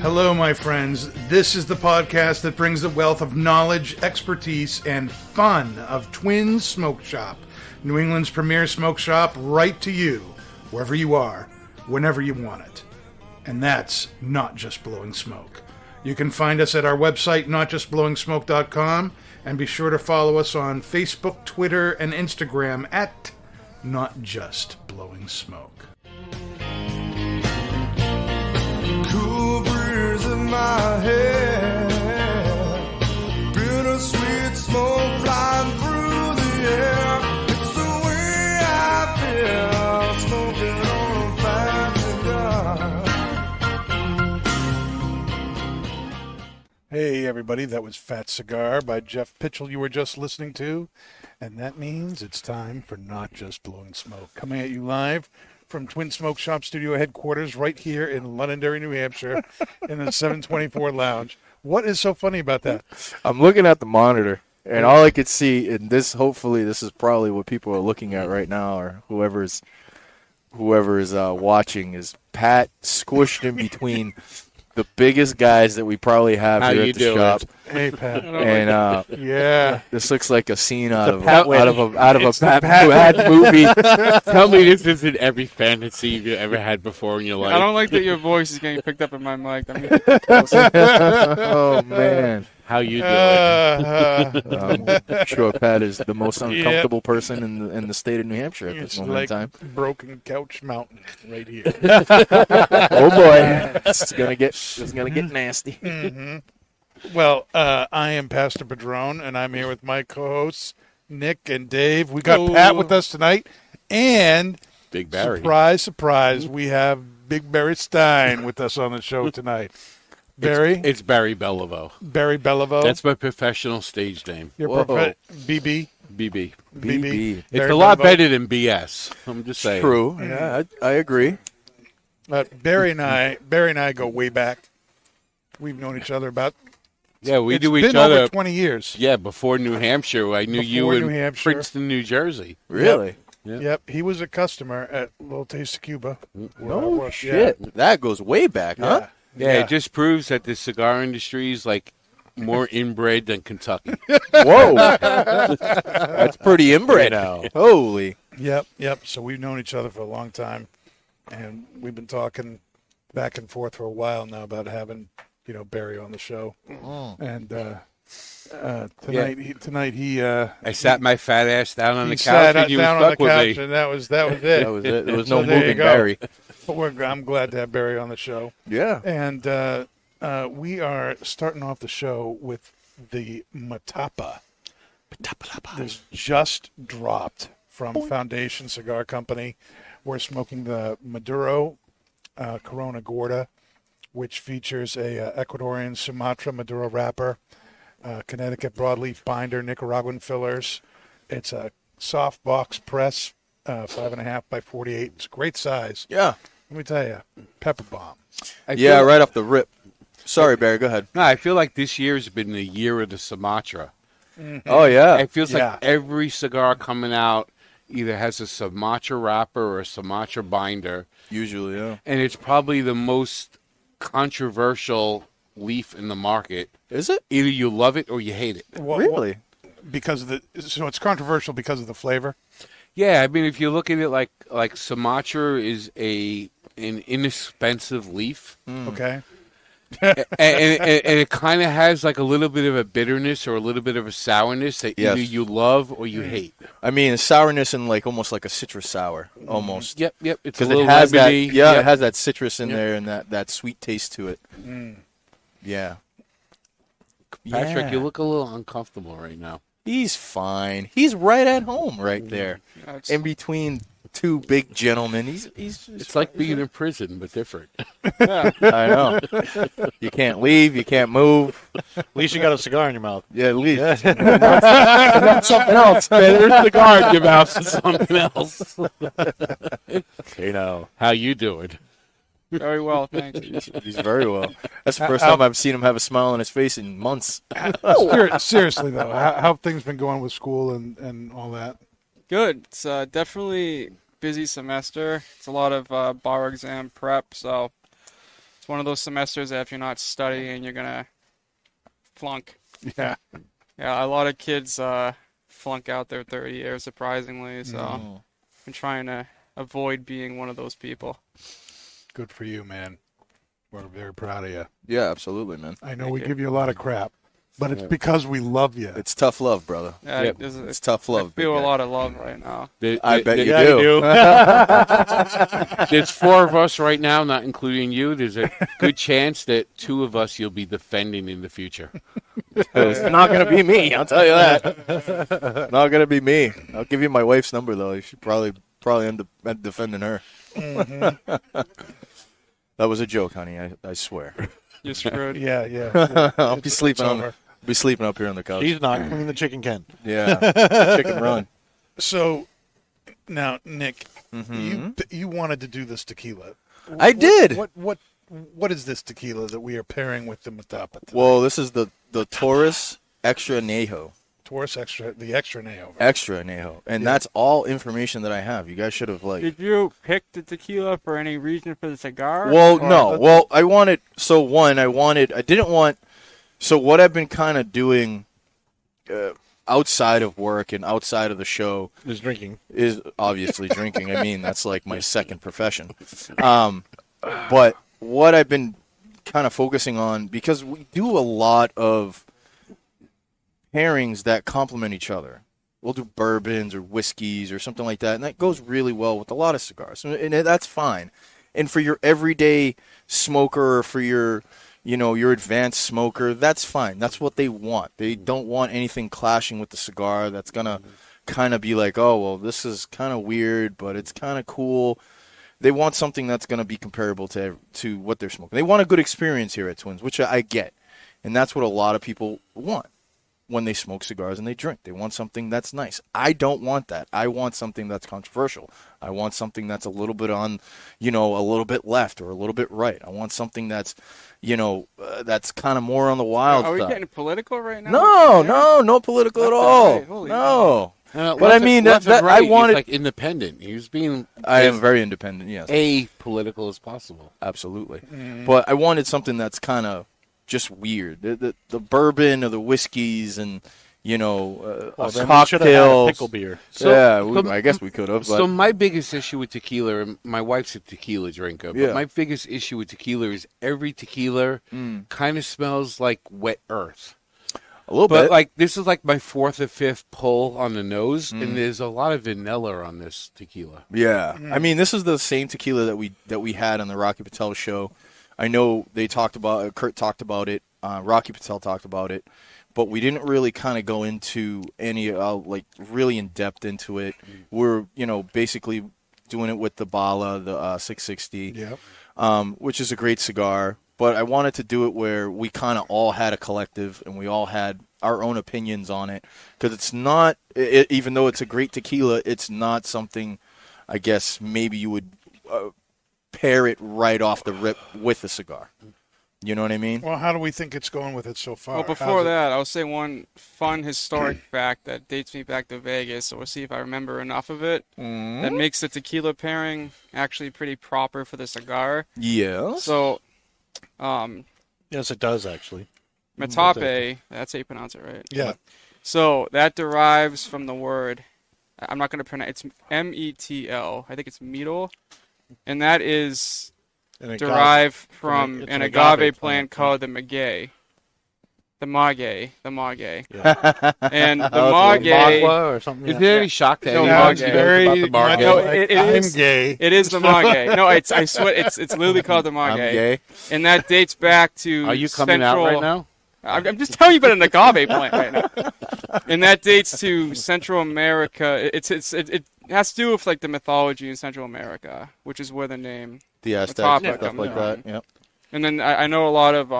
Hello, my friends. This is the podcast that brings the wealth of knowledge, expertise, and fun of Twin Smoke Shop, New England's premier smoke shop, right to you, wherever you are, whenever you want it. And that's not just blowing smoke. You can find us at our website, notjustblowingsmoke.com, and be sure to follow us on Facebook, Twitter, and Instagram at Not Just Blowing Smoke. Cool breeze in my head, bittersweet smoke flying through the air. It's the way I feel, smoking on a fat cigar. Hey, everybody, that was Fat Cigar by Jeff Pitchell you were just listening to, and that means it's time for Not Just Blowing Smoke. Coming at you live from Twin Smoke Shop Studio headquarters right here in Londonderry, New Hampshire, in the 724 Lounge. What is so funny about that? I'm looking at the monitor, and all I could see, and this, hopefully, this is probably what people are looking at right now, or whoever is watching, is Pat squished in between the biggest guys that we probably have here at the shop. Hey, Pat. And Yeah. this looks like a scene out of a Pat Pat movie. Tell me this isn't every fantasy you've ever had before in your life. I don't like that your voice is getting picked up in my mic. I mean, Oh man, How you doing? I'm sure Pat is the most uncomfortable person in the state of New Hampshire at It's this moment like in time. Broken Couch Mountain right here. Oh boy, it's gonna get nasty. Mm-hmm. Well, I am Pastor Padron, and I'm here with my co-hosts, Nick and Dave. We got Pat with us tonight, and Big Barry. surprise, surprise, we have Big Barry Stein with us on the show tonight. Barry? It's Barry Beliveau. Barry Beliveau. That's my professional stage name. Your Whoa. BB? BB. BB. It's Barry a lot Beliveau. better than BS. I'm just saying. True. Yeah, I agree. Barry and I go way back. We've known each other about. Yeah, we it's do been each other. over 20 years. Yeah, before New Hampshire. I knew you Before in New Hampshire. Princeton, New Jersey. Really? Yeah. Yep, he was a customer at Little Taste of Cuba. where I No worked. shit. That goes way back, Yeah. huh? Yeah, it just proves that the cigar industry is like more inbred than Kentucky. Whoa. That's pretty inbred now. Holy. Yep. So we've known each other for a long time, and we've been talking back and forth for a while now about having, Barry on the show. And tonight he I sat my fat ass down on the he couch sat and you were down on the stuck with couch, me. and that was it. That was it. There was So no there you moving go. Barry. But I'm glad to have Barry on the show. Yeah. And we are starting off the show with the Metapa. This just dropped from Foundation Cigar Company. We're smoking the Maduro Corona Gorda, which features a Ecuadorian Sumatra Maduro wrapper, Connecticut broadleaf binder, Nicaraguan fillers. It's a soft box press, 5.5 by 48. It's a great size. Yeah. Let me tell you, pepper bomb. Yeah, right off the rip. Sorry, Barry. Go ahead. No, I feel like this year's been the year of the Sumatra. Oh, yeah. It feels Yeah. like every cigar coming out either has a Sumatra wrapper or a Sumatra binder, Usually, yeah. and it's probably the most controversial leaf in the market. Is it? Either you love it or you hate it. Really? Because of so it's controversial because of the flavor. Yeah, I mean, if you look at it like Sumatra is an inexpensive leaf, Okay. and it kind of has like a little bit of a bitterness or a little bit of a sourness that either Yes. you love or you hate. I mean, sourness and almost like a citrus sour, almost. Yep. It's a Because little it has that. lemony. Yeah, Yep. it has that citrus in there and that sweet taste to it. Yeah. Patrick, Yeah. you look a little uncomfortable right now. He's fine. He's right at home right there. it's- In between two big gentlemen. He's just It's like being in prison, but different. yeah. I know. You can't leave. You can't move. At least you got a cigar in your mouth. Yeah, at least. Something else. There's the guard in your mouth to something else. You know. How you doing? Very well, thanks. He's very well. That's the first time I've seen him have a smile on his face in months. Seriously though, how have things been going with school and all that? Good. It's definitely busy semester. It's a lot of bar exam prep, so It's one of those semesters that if you're not studying, you're gonna flunk. Yeah. Yeah, a lot of kids flunk out their third year, surprisingly. So I'm trying to avoid being one of those people. Good for you, man. We're very proud of you. Yeah, absolutely, man. I know we give you a lot of crap, but it's because we love you. It's tough love, brother. Yeah, Yep. It's tough I love. big feel a guy. lot of love right now. I bet you Yeah, do. you do. There's 4 of us right now, not including you. There's a good chance that 2 of us you'll be defending in the future. It's not gonna be me. I'll tell you that. Not gonna be me. I'll give you my wife's number though. You should probably end up defending her. That was a joke, honey. I swear. You're screwed. Yeah. I'll be sleeping over. be sleeping up here on the couch. He's not clean the chicken can. Yeah, chicken run. So now, Nick, you wanted to do this tequila. I did. What is this tequila that we are pairing with the Metapa today? Well, this is the Taurus Extra Añejo. Taurus Extra, the Extra Neo. Extra Añejo. And that's all information that I have. You guys should have Did you pick the tequila for any reason for the cigar? Well, Or- no. Well, I didn't want, so what I've been kind of doing outside of work and outside of the show Is drinking. is obviously drinking. I mean, that's like my second profession. But what I've been kind of focusing on, because we do a lot of pairings that complement each other. We'll do bourbons or whiskeys or something like that, and that goes really well with a lot of cigars, and that's fine. And for your everyday smoker or for your advanced smoker, that's fine. That's what they want. They don't want anything clashing with the cigar that's gonna kind of be like, oh, well, this is kind of weird, but it's kind of cool. They want something that's going to be comparable to what they're smoking. They want a good experience here at Twins, which I get. And that's what a lot of people want when they smoke cigars and they drink. They want something that's nice. I don't want that. I want something that's controversial. I want something that's a little bit on, a little bit left or a little bit right. I want something that's, that's kind of more on the wild Are we side. getting political right now? No political at all. Okay, holy No. But I mean, that I wanted. Like independent. He was being I am very independent, yes. apolitical as possible. Absolutely. But I wanted something that's kind of just weird. The bourbon or the whiskeys and, a Well, then we should have had cocktail. a pickle beer. I guess we could have. But So my biggest issue with tequila, and my wife's a tequila drinker, but Yeah. my biggest issue with tequila is every tequila kind of smells like wet earth. a little But bit. like this is like my 4th or 5th pull on the nose, and there's a lot of vanilla on this tequila. Yeah. I mean, this is the same tequila that we had on the Rocky Patel show. I know they talked about Kurt talked about it. Rocky Patel talked about it. But we didn't really kind of go into any, really in depth into it. We're, basically doing it with the Bala, the 660, which is a great cigar. But I wanted to do it where we kind of all had a collective and we all had our own opinions on it. Because it's not, even though it's a great tequila, it's not something, I guess, maybe you would pair it right off the rip with a cigar. You know what I mean? Well, how do we think it's going with it so far? Well, before that, I'll say one fun historic fact that dates me back to Vegas, so we'll see if I remember enough of it. That makes the tequila pairing actually pretty proper for the cigar. Yes. So, Yes, it does, actually. Metape, that's how you pronounce it, right? Yeah. So, that derives from the word, I'm not going to pronounce, it's M-E-T-L. I think it's methyl. And that is derived from it's an an agave agave plant plant, called the maguey. The maguey. Yeah. And the Magua maguey, or something. Is Yeah. there any shock to No, anyone Marge, about very- the Marge? No, it I'm is. gay. It is the maguey. No, I swear, it's literally called the I'm maguey. gay. And that dates back to Are you coming out right now? I'm just telling you about an agave plant right now. And that dates to Central America. It has to do with like the mythology in Central America, which is where the name. The Metapa Aztecs, stuff comes like from. that. Yep. And then I know a lot of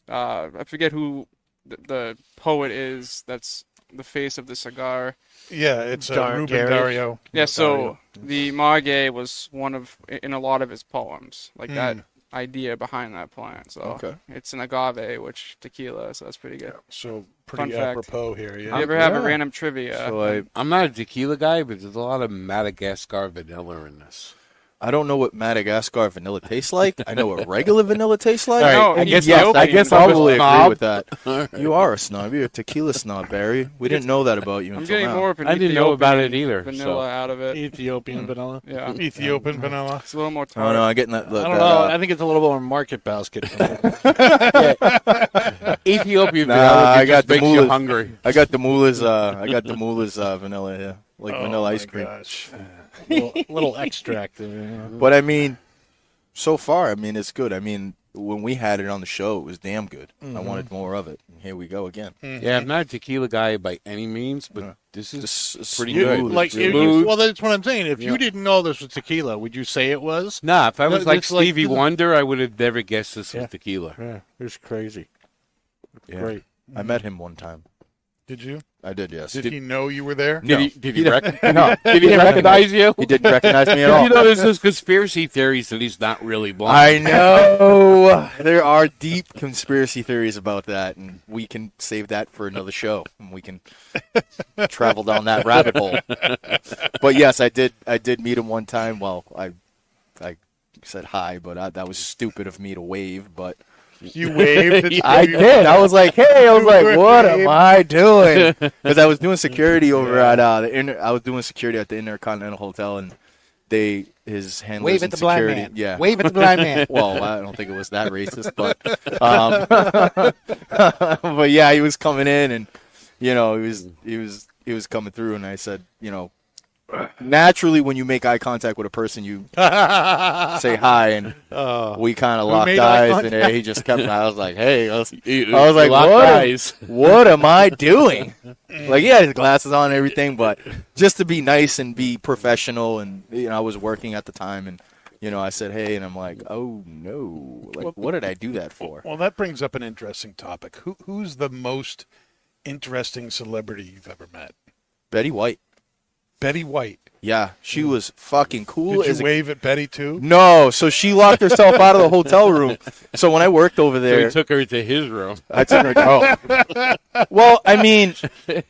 I forget who the poet is. That's the face of the cigar. Yeah, it's Ruben Gary. Dario. Yeah, so the maguey was one of in a lot of his poems, like that idea behind that plant. So Okay. it's an agave, which tequila, so that's pretty good. So Fun pretty fact. apropos here. You Yeah. ever have a Yeah. random trivia? So I'm not a tequila guy, but there's a lot of Madagascar vanilla in this. I don't know what Madagascar vanilla tastes like. I know what regular vanilla tastes like. All right, No, I and guess yes, I'll, I I guess I I'll probably agree snob. with that. You are a snob. You're a tequila snob, Barry. We didn't know that about you I'm until getting now. more of an I didn't know about it Ethiopian either, vanilla so. out of it. Ethiopian vanilla. Yeah, Ethiopian vanilla. it's a little more Oh tart. no, I'm getting that. I don't know. I think it's a little more market basket. Ethiopian Nah, vanilla I got just the makes you mullahs. hungry. I got the mullah's. I got the mullah's vanilla here, like vanilla my ice cream. Gosh. little extract. But I mean, so far, I mean, it's good. I mean, when we had it on the show, it was damn good. I wanted more of it. And here we go again. Yeah, I'm not a tequila guy by any means, but this is This is pretty smooth. good. Like, Really if good. you, well, that's what I'm saying. If you Yeah. didn't know this was tequila, would you say it was? Nah, if I was No, like it's like- Stevie Wonder, I would have never guessed this was Yeah. tequila. Yeah, it's crazy. Yeah. Great. I met him one time. Did you? I did, yes. Did he know you were there? No. Did he No. did he recognize you? He didn't recognize me at all. You know, there's those conspiracy theories that he's not really blonde. I know. There are deep conspiracy theories about that, and we can save that for another show. And we can travel down that rabbit hole. But yes, I did meet him one time. Well, I said hi, but that was stupid of me to wave. But You waved. At I Stevie did. I was like, hey, I was like, were what waving. am I doing? Because I was doing security over at I was doing security at the Intercontinental Hotel, and his handlers Wave in at the blind security. man. Yeah. Wave at the blind man. Well, I don't think it was that racist, but but yeah, he was coming in, and you know, he was coming through, and I said, you know, naturally when you make eye contact with a person, you say hi, and we kind of locked made eye eyes, and he just kept. I was like, hey, I was I like, what am I doing? Like, he had his glasses on and everything, but just to be nice and be professional, and you know, I was working at the time, and you know, I said, hey, and I'm like, oh no, like, what did I do that for? Well, that brings up an interesting topic. Who's the most interesting celebrity you've ever met? Betty White. Betty White. Yeah, she was fucking cool. Did as you a wave at Betty too? No, so she locked herself out of the hotel room. So when I worked over So there, he took her to his room. I took her. Oh, well, I mean,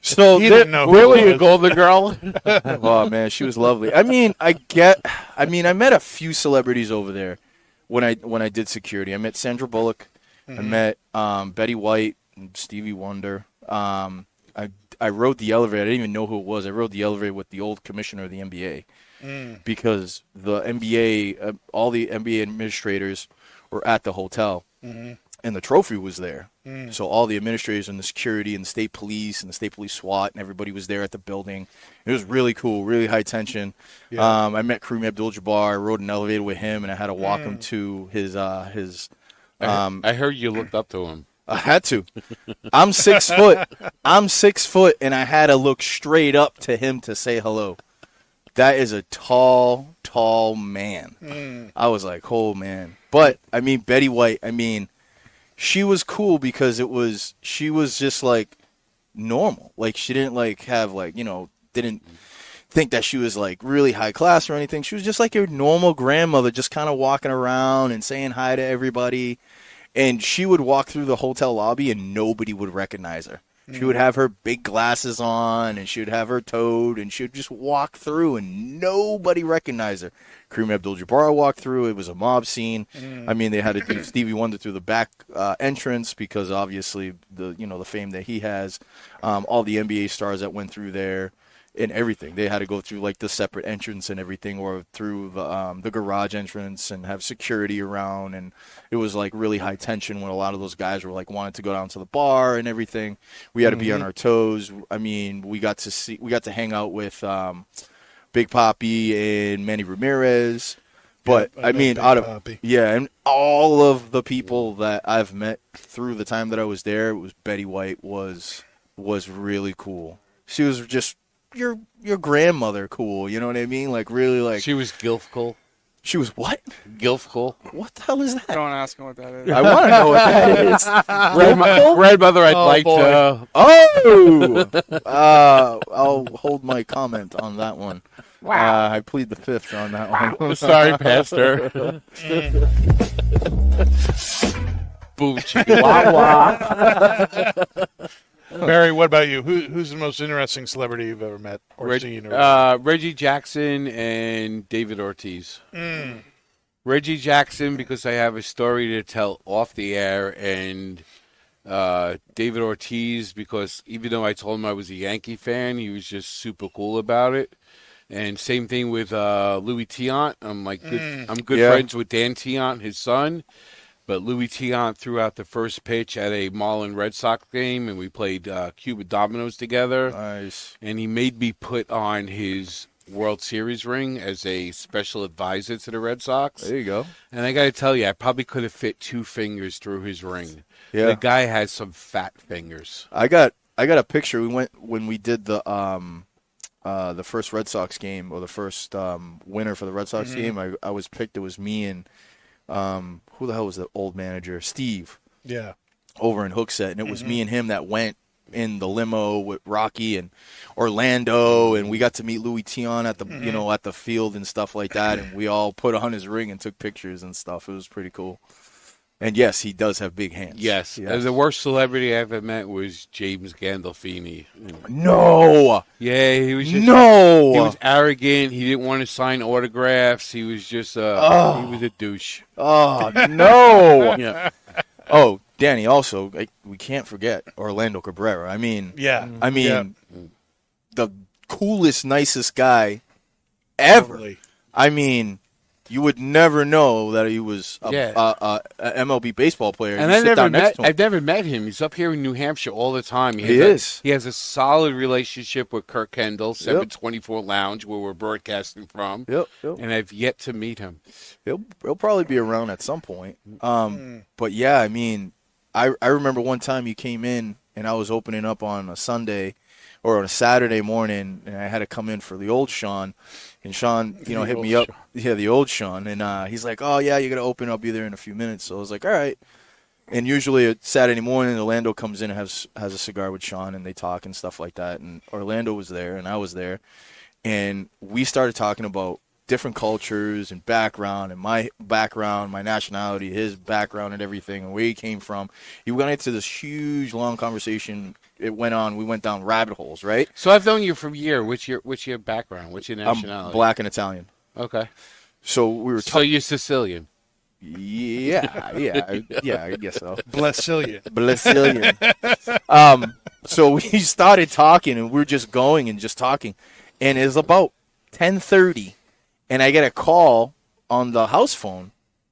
so You there- didn't know Where who were it you, was. Golden Girl? oh man, she was lovely. I mean, I met a few celebrities over there when I did security. I met Sandra Bullock. I met Betty White, and Stevie Wonder. I rode the elevator. I didn't even know who it was. I rode the elevator with the old commissioner of the NBA because the NBA, all the NBA administrators were at the hotel, and the trophy was there. So all the administrators and the security and the state police and the state police SWAT and everybody was there at the building. It was really cool, really high tension. Yeah. I met Kareem Abdul-Jabbar. I rode an elevator with him, and I had to walk him to his. I heard you looked up to him. I had to. I'm 6 foot. I'm 6 foot, and I had to look straight up to him to say hello. That is a tall, tall man. I was like, oh man. But I mean, Betty White. I mean, she was cool because she was just like normal. Like she didn't like have like didn't think that she was like really high class or anything. She was just like your normal grandmother, just kind of walking around and saying hi to everybody. And she would walk through the hotel lobby and nobody would recognize her. She would have her big glasses on and she would have her toad and she would just walk through and nobody recognized her. Kareem Abdul-Jabbar walked through. It was a mob scene. I mean, they had to do Stevie Wonder through the back entrance because obviously the fame that he has. All the NBA stars that went through there. And everything, they had to go through like the separate entrance and everything, or through the garage entrance and have security around. And it was like really high tension when a lot of those guys were like wanted to go down to the bar and everything. We had to be on our toes. I mean, we got to hang out with Big Papi and Manny Ramirez. But Yep, I mean, Big out of Papi. and all of the people that I've met through the time that I was there, it was Betty White was really cool. She was just your grandmother cool, you know what I mean? Like really like She was Gilfcool. she was what? Gilfcool. What the hell is that? Don't ask him what that is. I want to know what that is. Grandmother, I'd like boy. to. I'll hold my comment on that one. Wow. I plead the fifth on that one. Sorry, Pastor. Boom, chicka, wah, wah. Barry, what about you? Who's the most interesting celebrity you've ever met or seen? Reggie Jackson and David Ortiz. Reggie Jackson, because I have a story to tell off the air, and David Ortiz, because even though I told him I was a Yankee fan, he was just super cool about it. And same thing with Louis Tiant. I'm good friends with Dan Tiant, his son. But Louis Tiant threw out the first pitch at a Marlin Red Sox game, and we played Cuba Dominoes together. Nice. And he made me put on his World Series ring as a special advisor to the Red Sox. There you go. And I got to tell you, I probably could have fit 2 fingers through his ring. Yeah. The guy has some fat fingers. I got a picture. We went when we did the first Red Sox game, or the first winner for the Red Sox game. I was picked. It was me and who the hell was the old manager? Steve. Yeah. Over in Hooksett, and it was me and him that went in the limo with Rocky and Orlando, and we got to meet Louis Tiant at the at the field and stuff like that, and we all put on his ring and took pictures and stuff. It was pretty cool. And yes, he does have big hands. Yes. The worst celebrity I ever met was James Gandolfini. No. Yeah, he was just... No. He was arrogant. He didn't want to sign autographs. He was just... he was a douche. Oh, no. Yeah. Oh, Danny, also, we can't forget Orlando Cabrera. I mean, the coolest, nicest guy ever. Totally. I mean, you would never know that he was a MLB baseball player. And I've never met him. He's up here in New Hampshire all the time. He has a solid relationship with Kirk Kendall, 724 Lounge, where we're broadcasting from. Yep. And I've yet to meet him. He'll probably be around at some point. But yeah, I mean, I remember one time you came in and I was opening up on a Sunday or on a Saturday morning, and I had to come in for the old Sean. And Sean, hit me up. Yeah, the old Sean. And he's like, oh, yeah, you're going to open up either in a few minutes. So I was like, all right. And usually a Saturday morning, Orlando comes in and has a cigar with Sean, and they talk and stuff like that. And Orlando was there, and I was there. And we started talking about different cultures and background, and my background, my nationality, his background and everything, and where he came from. He went into this huge, long conversation. It went on. We went down rabbit holes, right? So I've known you from a year. What's your background? What's your nationality? I'm black and Italian. Okay. So we were So you're Sicilian. Yeah, I guess so. Blessilian. So we started talking, and we were just going and just talking. And it was about 10:30, and I get a call on the house phone,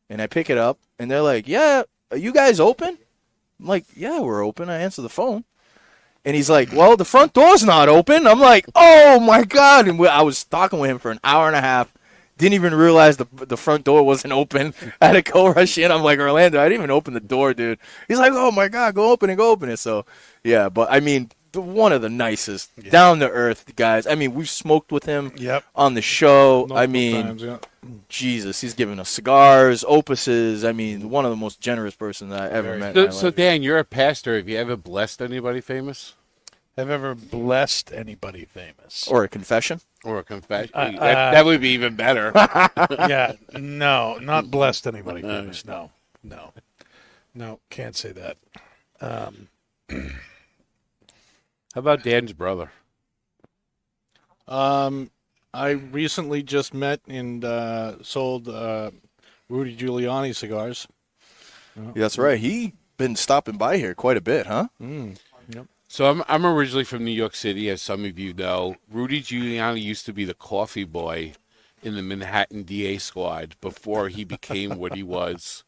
and I pick it up, and they're like, yeah, are you guys open? I'm like, yeah, we're open. I answer the phone. And he's like, well, the front door's not open. I'm like, oh, my God. And I was talking with him for an hour and a half. Didn't even realize the front door wasn't open. I had to go rush in. I'm like, Orlando, I didn't even open the door, dude. He's like, oh, my God, go open it. So, yeah, but, I mean, one of the nicest, down-to-earth guys. I mean, we've smoked with him on the show. Jesus, he's given us cigars, opuses. I mean, one of the most generous person that I ever met. So, Dan, you're a pastor. Have you ever blessed anybody famous? Have ever blessed anybody famous? Or a confession? Or a confession? That would be even better. Yeah, no, not blessed anybody famous. No, can't say that. How about Dan's brother? I recently just met and sold Rudy Giuliani cigars. Yeah, that's right. He been stopping by here quite a bit, huh? Yep. So I'm originally from New York City, as some of you know. Rudy Giuliani used to be the coffee boy in the Manhattan DA squad before he became what he was.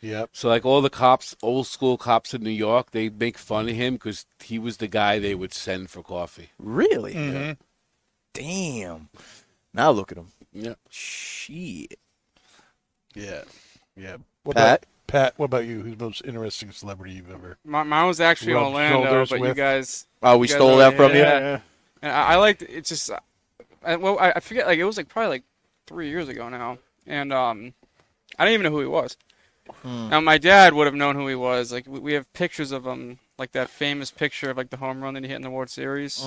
Yep. So like all the cops, old school cops in New York, they make fun of him because he was the guy they would send for coffee. Really? Mm-hmm. Damn. Now look at him. Yeah. Shit. Yeah. Pat, what about you? Who's the most interesting celebrity you've ever? Mine was actually rubbed Orlando, shoulders but with? you guys. Oh, we you guys stole that from you? yeah. And I liked it's just. I forget. Like it was probably 3 years ago now, and I didn't even know who he was. Now my dad would have known who he was. Like we have pictures of him, like that famous picture of like the home run that he hit in the World Series.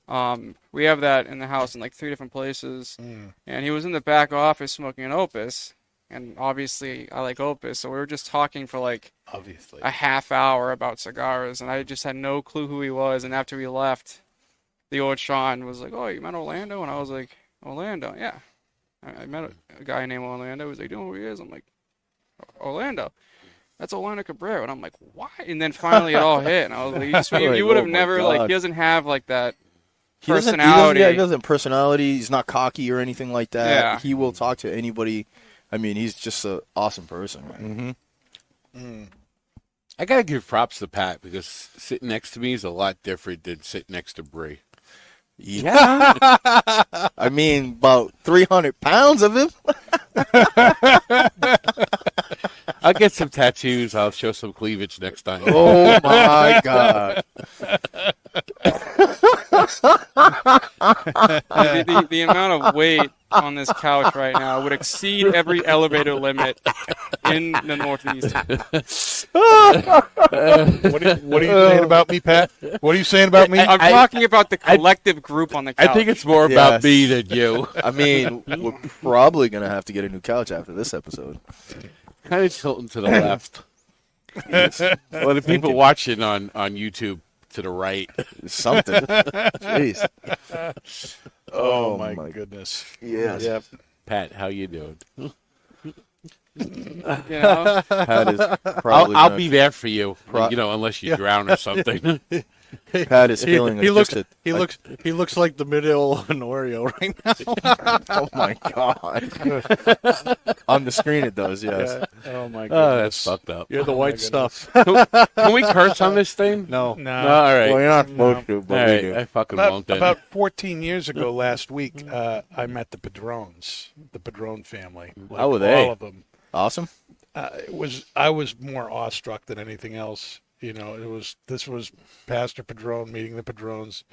We have that in the house in like 3 different places, and he was in the back office smoking an Opus, and obviously I like Opus, so we were just talking for like Obviously. a half hour about cigars, and I just had no clue who he was. And after we left, the old Sean was like, "Oh, you met Orlando?" And I was like, "Orlando, yeah." I met a guy named Orlando. He's like, "Do you know who he is?" I'm like, "Orlando. That's Orlando Cabrera." And I'm like, "Why?" And then finally it all hit, and I was like, "You would have Oh my never like." God. He doesn't have like that He doesn't- personality. He doesn't personality. He's not cocky or anything like that. Yeah. He will talk to anybody. I mean, he's just an awesome person. Right? Mm-hmm. I gotta give props to Pat because sitting next to me is a lot different than sitting next to Bree. Yeah. I mean, about 300 pounds of him. I'll get some tattoos. I'll show some cleavage next time. Oh my God. The amount of weight on this couch right now would exceed every elevator limit in the Northeast. What are you saying about me, Pat? What are you saying about me? I'm talking about the collective group on the couch. I think it's more about Yes. me than you. I mean, we're probably going to have to get a new couch after this episode. Kind of tilting to the left. Well, the people watching on YouTube to the right. Something. Jeez. Oh my goodness. Yes. Yep. Pat, how you doing? You know? Pat is I'll probably be there for you. Pro- You know, unless you drown or something. Pat is feeling He looks. addicted. He looks like the middle of an Oreo right now. Oh my God. On the screen it does, yes. Oh my Oh, god. that's fucked up. You're the white stuff. Can we curse on this thing? No. No. All right. Well, you're not supposed to, All but we right. do. I fucking About, won't then. about 14 years ago last week, I met the Padrones, the Padrone family. Like, How were they? All of them. Awesome. I was more awestruck than anything else. You know, this was Pastor Padrone meeting the Padrones,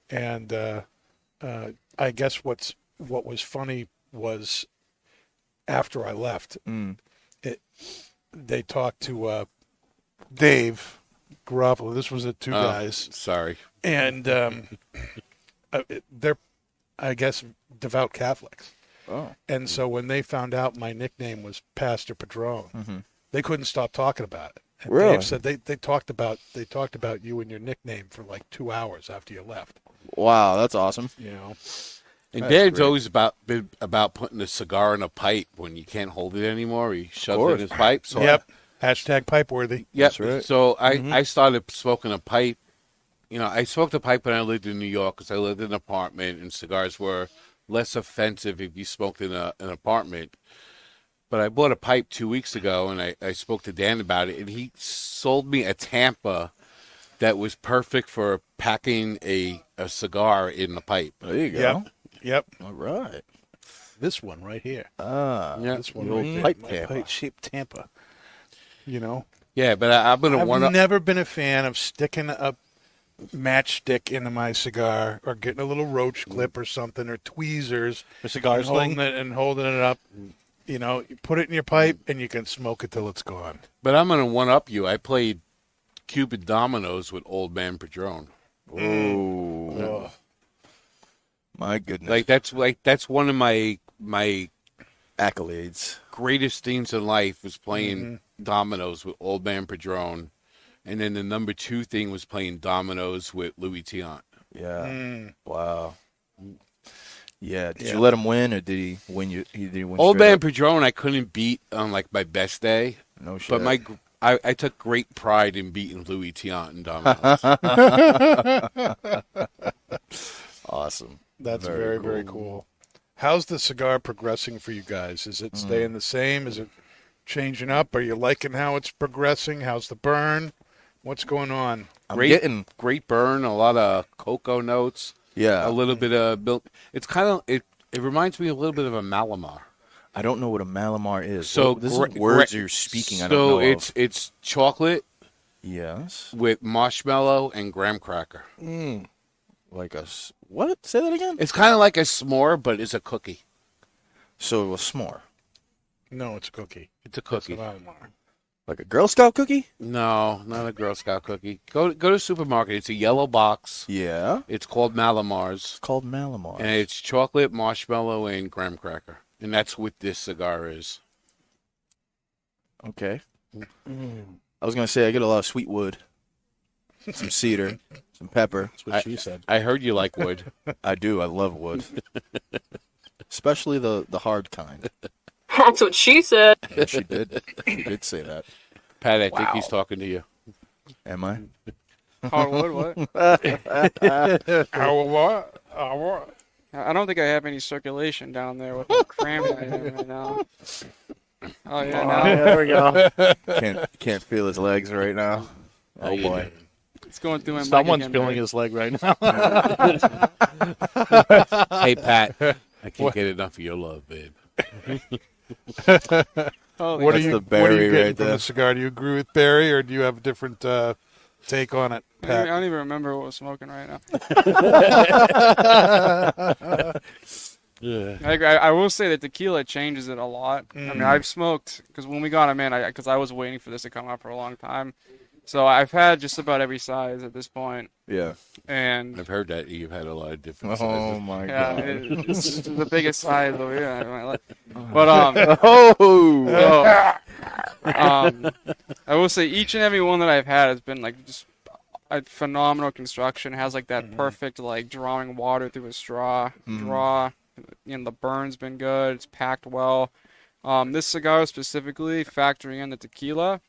and I guess what was funny was after I left, they talked to Dave Garoppolo. This was the two guys, Sorry. and they're, I guess, devout Catholics. Oh. And so when they found out my nickname was Pastor Padrone, they couldn't stop talking about it. And Really? Dave said they talked about you and your nickname for like 2 hours after you left. Wow, that's awesome. You know, And That's Dad's great. always been about putting a cigar in a pipe when you can't hold it anymore. He shoves it course. in his pipe. So yep. Hashtag pipe worthy. Yep. That's right. So I started smoking a pipe. You know, I smoked a pipe when I lived in New York because I lived in an apartment, and cigars were less offensive if you smoked in an apartment. But I bought a pipe 2 weeks ago, and I spoke to Dan about it, and he sold me a Tampa that was perfect for packing a cigar in the pipe. There you go. Yep. Yep. All right. This one right here. Ah, Yeah. This one the old right there. pipe My Tampa. pipe-shaped Tampa. You know, Yeah, but I'm going to I've one up. never been a fan of sticking a matchstick into my cigar or getting a little roach clip or something or tweezers The cigar and holding sling. it and holding it up. You know, you put it in your pipe and you can smoke it till it's gone. But I'm going to one up you. I played Cupid Dominoes with Old Man Padrone. Oh, my goodness. That's one of my Accolades. greatest things in life was playing dominoes with Old Man Padrone, and then the number 2 thing was playing dominoes with Louis Tiant. Yeah. Wow. Yeah. Did Yeah. you let him win, or did he win you? Did he win Old straight Man up? Padrone I couldn't beat on like my best day, No shit. but I took great pride in beating Louis Tiant in dominoes. awesome. That's Very very cool. How's the cigar progressing for you guys? Is it staying the same? Is it changing up? Are you liking how it's progressing? How's the burn? What's going on? I'm Great, getting. great burn, a lot of cocoa notes, Yeah. a little bit of milk. It's kind of it reminds me a little bit of a Malamar. I don't know what a Malamar is. So This is gra- words gra- you're speaking. I So don't know. it's chocolate Yes. with marshmallow and graham cracker. Like what? Say that again. It's kind of like a s'more, but it's a cookie. So a s'more, No, it's a cookie. It's a That's cookie. what I'm on. like a Girl Scout cookie. No, not a Girl Scout cookie. Go to the supermarket. It's a yellow box. Yeah. It's called Malamars, It's called Malamar. and it's chocolate, marshmallow, and graham cracker. And that's what this cigar is. Okay. I was gonna say I get a lot of sweet wood, some cedar, some pepper. That's what she said. I heard you like wood. I do. I love wood, especially the hard kind. That's what she said. Yeah, she did. She did say that. Pat, I think he's talking to you. Am I? Hardwood, what? What? I don't think I have any circulation down there with how cramped I am right now. Oh yeah, now There we go. Can't feel his legs right now. Oh boy. it's going through my mic Someone's again, feeling man. his leg right now. Hey, Pat, I can't get enough of your love, babe. Holy What are That's you? the What are berry you getting right from there. the cigar? Do you agree with Barry, or do you have a different take on it, I Pat? don't even remember what we're smoking right now. Yeah. I agree. I will say that tequila changes it a lot. I mean, I've smoked because when we got them in, because I was waiting for this to come out for a long time. So I've had just about every size at this point, Yeah. and I've heard that you've had a lot of different Oh sizes. my yeah, god. it's the biggest size over here. I might let- But Oh. I will say each and every one that I've had has been like just a phenomenal construction. It has like that perfect like drawing water through a straw draw. You know, the burn's been good. It's packed well. This cigar specifically, factoring in the tequila,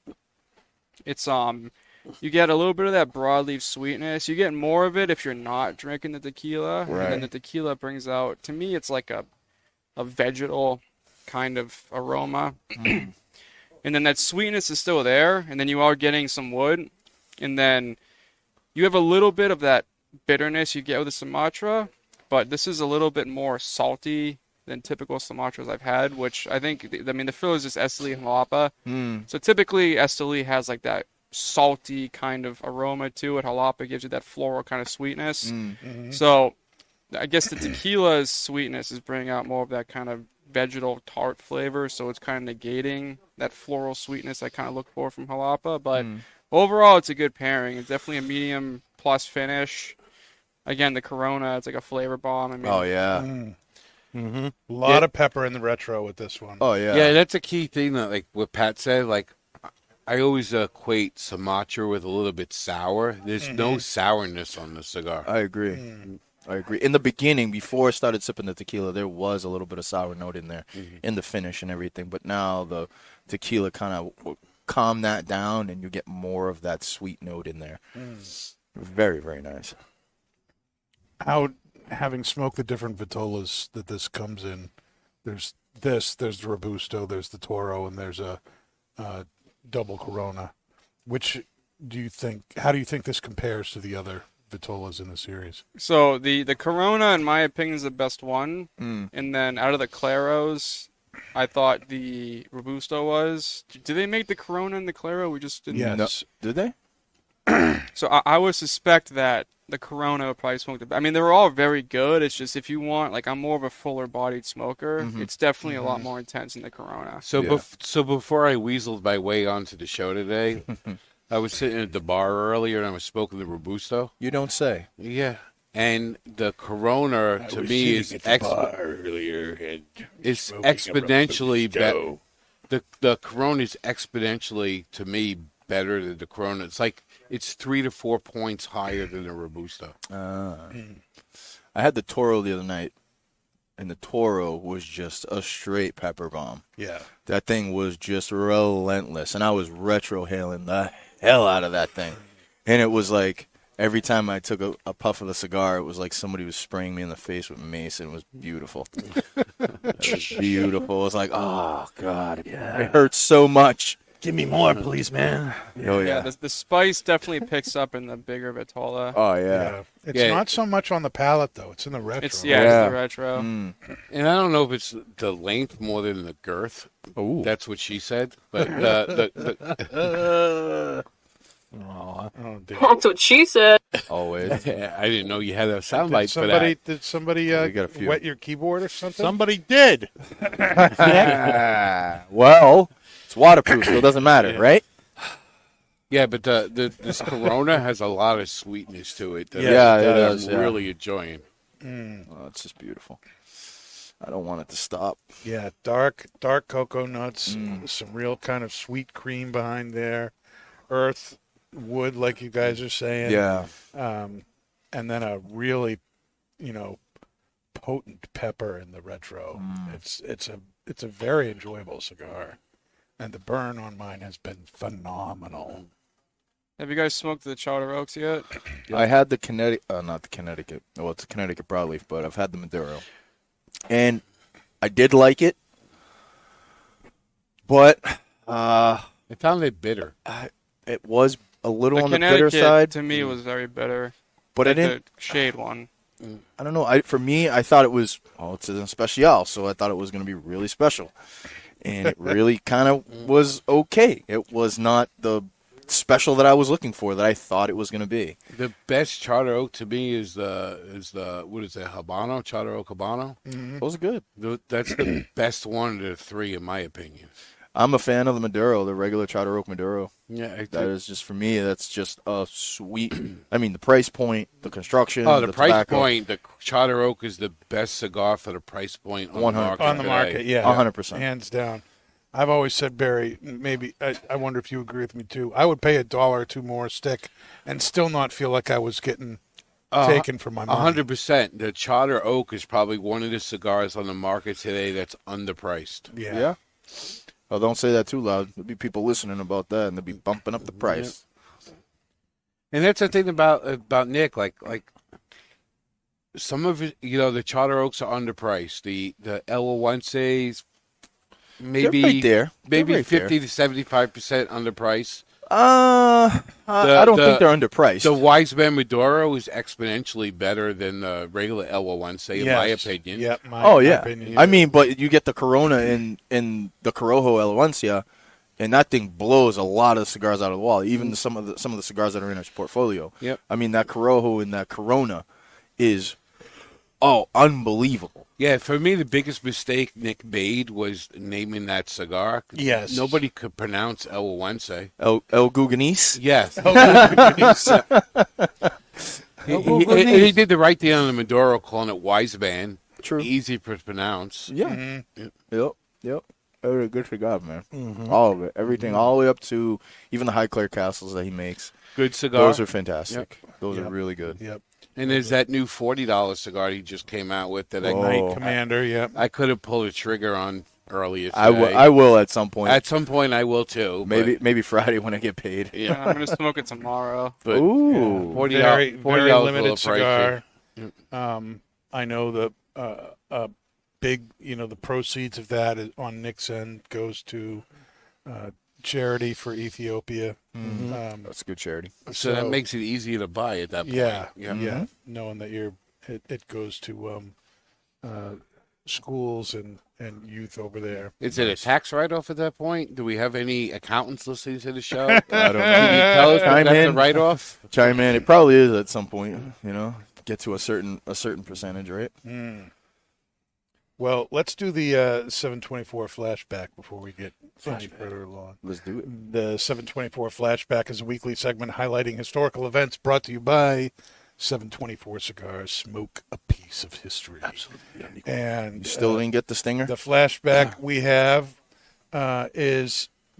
it's you get a little bit of that broadleaf sweetness. You get more of it if you're not drinking the tequila. Right. And then the tequila brings out, to me, it's like a vegetal kind of aroma. And then that sweetness is still there. And then you are getting some wood. And then you have a little bit of that bitterness you get with the Sumatra. But this is a little bit more salty than typical Sumatras I've had, which I think, the filler is just Esteli and Jalapa. So typically Esteli has like that salty kind of aroma to it. Jalapa gives you that floral kind of sweetness. So I guess the tequila's sweetness is bringing out more of that kind of vegetal tart flavor, so it's kind of negating that floral sweetness I kind of look for from Jalapa. But overall, it's a good pairing. It's definitely a medium plus finish. Again, the Corona, it's like a flavor bomb. I mean, Oh yeah. A lot of pepper in the retro with this one. Oh yeah. Yeah, that's a key thing that, like what Pat said, like I always equate Sumatra with a little bit sour. There's no sourness on the cigar. I agree. I agree. In the beginning, before I started sipping the tequila, there was a little bit of sour note in there, in the finish and everything. But now the tequila kind of calm that down, and you get more of that sweet note in there. Very, very nice. How, having smoked the different Vitolas that this comes in, there's the Robusto, there's the Toro, and there's a double Corona. Which do you think? How do you think this compares to the other Vitolas in the series? So the Corona, in my opinion, is the best one. And then out of the Claros, I thought the Robusto was. Did they make the Corona and the Claro? We just didn't. Yes. Did they? So I would suspect that the Corona would probably smoke the best. I mean, they were all very good. It's just if you want, like, I'm more of a fuller-bodied smoker. It's definitely a lot more intense than the Corona. So, Yeah. so before I weaseled my way onto the show today, I was sitting at the bar earlier and I was smoking the Robusto. You don't say. Yeah. And the Corona, to me, is exponentially better. The Corona is exponentially, to me, better than the Corona. It's like it's 3 to 4 points higher than the Robusto. I had the Toro the other night, and the Toro was just a straight pepper bomb. Yeah. That thing was just relentless, and I was retrohaling the hell out of that thing. And it was like every time I took a puff of the cigar, it was like somebody was spraying me in the face with mace, and it was beautiful. It was beautiful. It was like, oh, God, it hurts so much. Give me more, please, man. Oh, Yeah, yeah. the spice definitely picks up in the bigger Vitola. Oh, Yeah. yeah. It's Yeah. not so much on the palate, though. It's in the retro. It's Yeah. the retro. And I don't know if it's the length more than the girth. Ooh. That's what she said. But Oh, dear. That's what she said. Always. I didn't know you had a soundbite for Did somebody We got a few. wet your keyboard or something? Somebody did. Ah, well, it's waterproof, so it doesn't matter, right? Yeah, but this Corona has a lot of sweetness to it. That Yeah, it that does, I'm yeah. really enjoying. Oh, it's just beautiful. I don't want it to stop. Yeah, dark cocoa nuts, some real kind of sweet cream behind there, earth, wood, like you guys are saying. Yeah. And then a really, potent pepper in the retro. It's a very enjoyable cigar, and the burn on mine has been phenomenal. Have you guys smoked the Charter Oaks yet? I had the not the Connecticut. Well, it's a Connecticut broadleaf, but I've had the Maduro. And I did like it, but I found it bitter. it was a little The on the Connecticut, bitter side. to me, was very bitter. But I Like didn't. the shade one. I don't know. For me, I thought it was. Oh, it's an especial, so I thought it was going to be really special, and it really kind of was okay. It was not the special that I was looking for, that I thought it was going to be. The best Charter Oak to me is the what is it, Habano, Charter Oak Habano. Those are good. That's the best one of the three, in my opinion. I'm a fan of the Maduro, the regular Charter Oak Maduro. Yeah, That is just, for me, that's just a sweet. I mean, the price point, the construction. the price tobacco, point. The Charter Oak is the best cigar for the price point on the 100%. market. On the today. market, yeah. 100%. Hands down. I've always said, Barry, maybe, I wonder if you agree with me too. I would pay $1 or $2 more a stick and still not feel like I was getting taken for my money. 100%. The Charter Oak is probably one of the cigars on the market today that's underpriced. Yeah. Oh, don't say that too loud. There'll be people listening about that, and they'll be bumping up the price. And that's the thing about Nick. Like some of it, the Charter Oaks are underpriced. The El-Owenses, maybe They're right there. They're maybe right 50 to 75% underpriced. I don't think they're underpriced. The Wise Man Maduro is exponentially better than the regular El-Owense, in my opinion. Yeah. Oh my yeah, opinion. I mean, but you get the Corona in the Corojo Elegancia, and that thing blows a lot of cigars out of the wall. Even some of the cigars that are in our portfolio. Yep. I mean, that Corojo and that Corona is unbelievable. Yeah, for me, the biggest mistake Nick made was naming that cigar. Yes. Nobody could pronounce El-Owense. El Guganese. Yes. He did the right thing on the Maduro, calling it Wise Man. True. Easy to pronounce. Yeah. Yep. That was a good cigar, man. All of it, everything, all the way up to even the High Claire Castles that he makes. Good cigar. Those are fantastic. Those are really good. Yep. And there's that new $40 cigar he just came out with that Oh. Commander, yep. I could have pulled a trigger on earlier today. I will at some point. At some point, I will too. maybe Friday when I get paid. Yeah, I'm going to smoke it tomorrow. But Ooh. $40, Very $40 limited is a little cigar. I know the big, the proceeds of that on Nick's end goes to charity for Ethiopia. That's a good charity. So that makes it easier to buy at that point. Yeah. Knowing that it goes to schools and youth over there. Is it a tax write-off at that point? Do we have any accountants listening to the show? I don't know. Can you tell us if Chime that's a in. write-off? Chime in. It probably is at some point. Get to a certain percentage, right? Well, let's do the 724 flashback before we get any further along. Let's do it. The 724 flashback is a weekly segment highlighting historical events brought to you by 724 Cigars. Smoke a piece of history. Absolutely. And You still didn't get the stinger? the flashback we have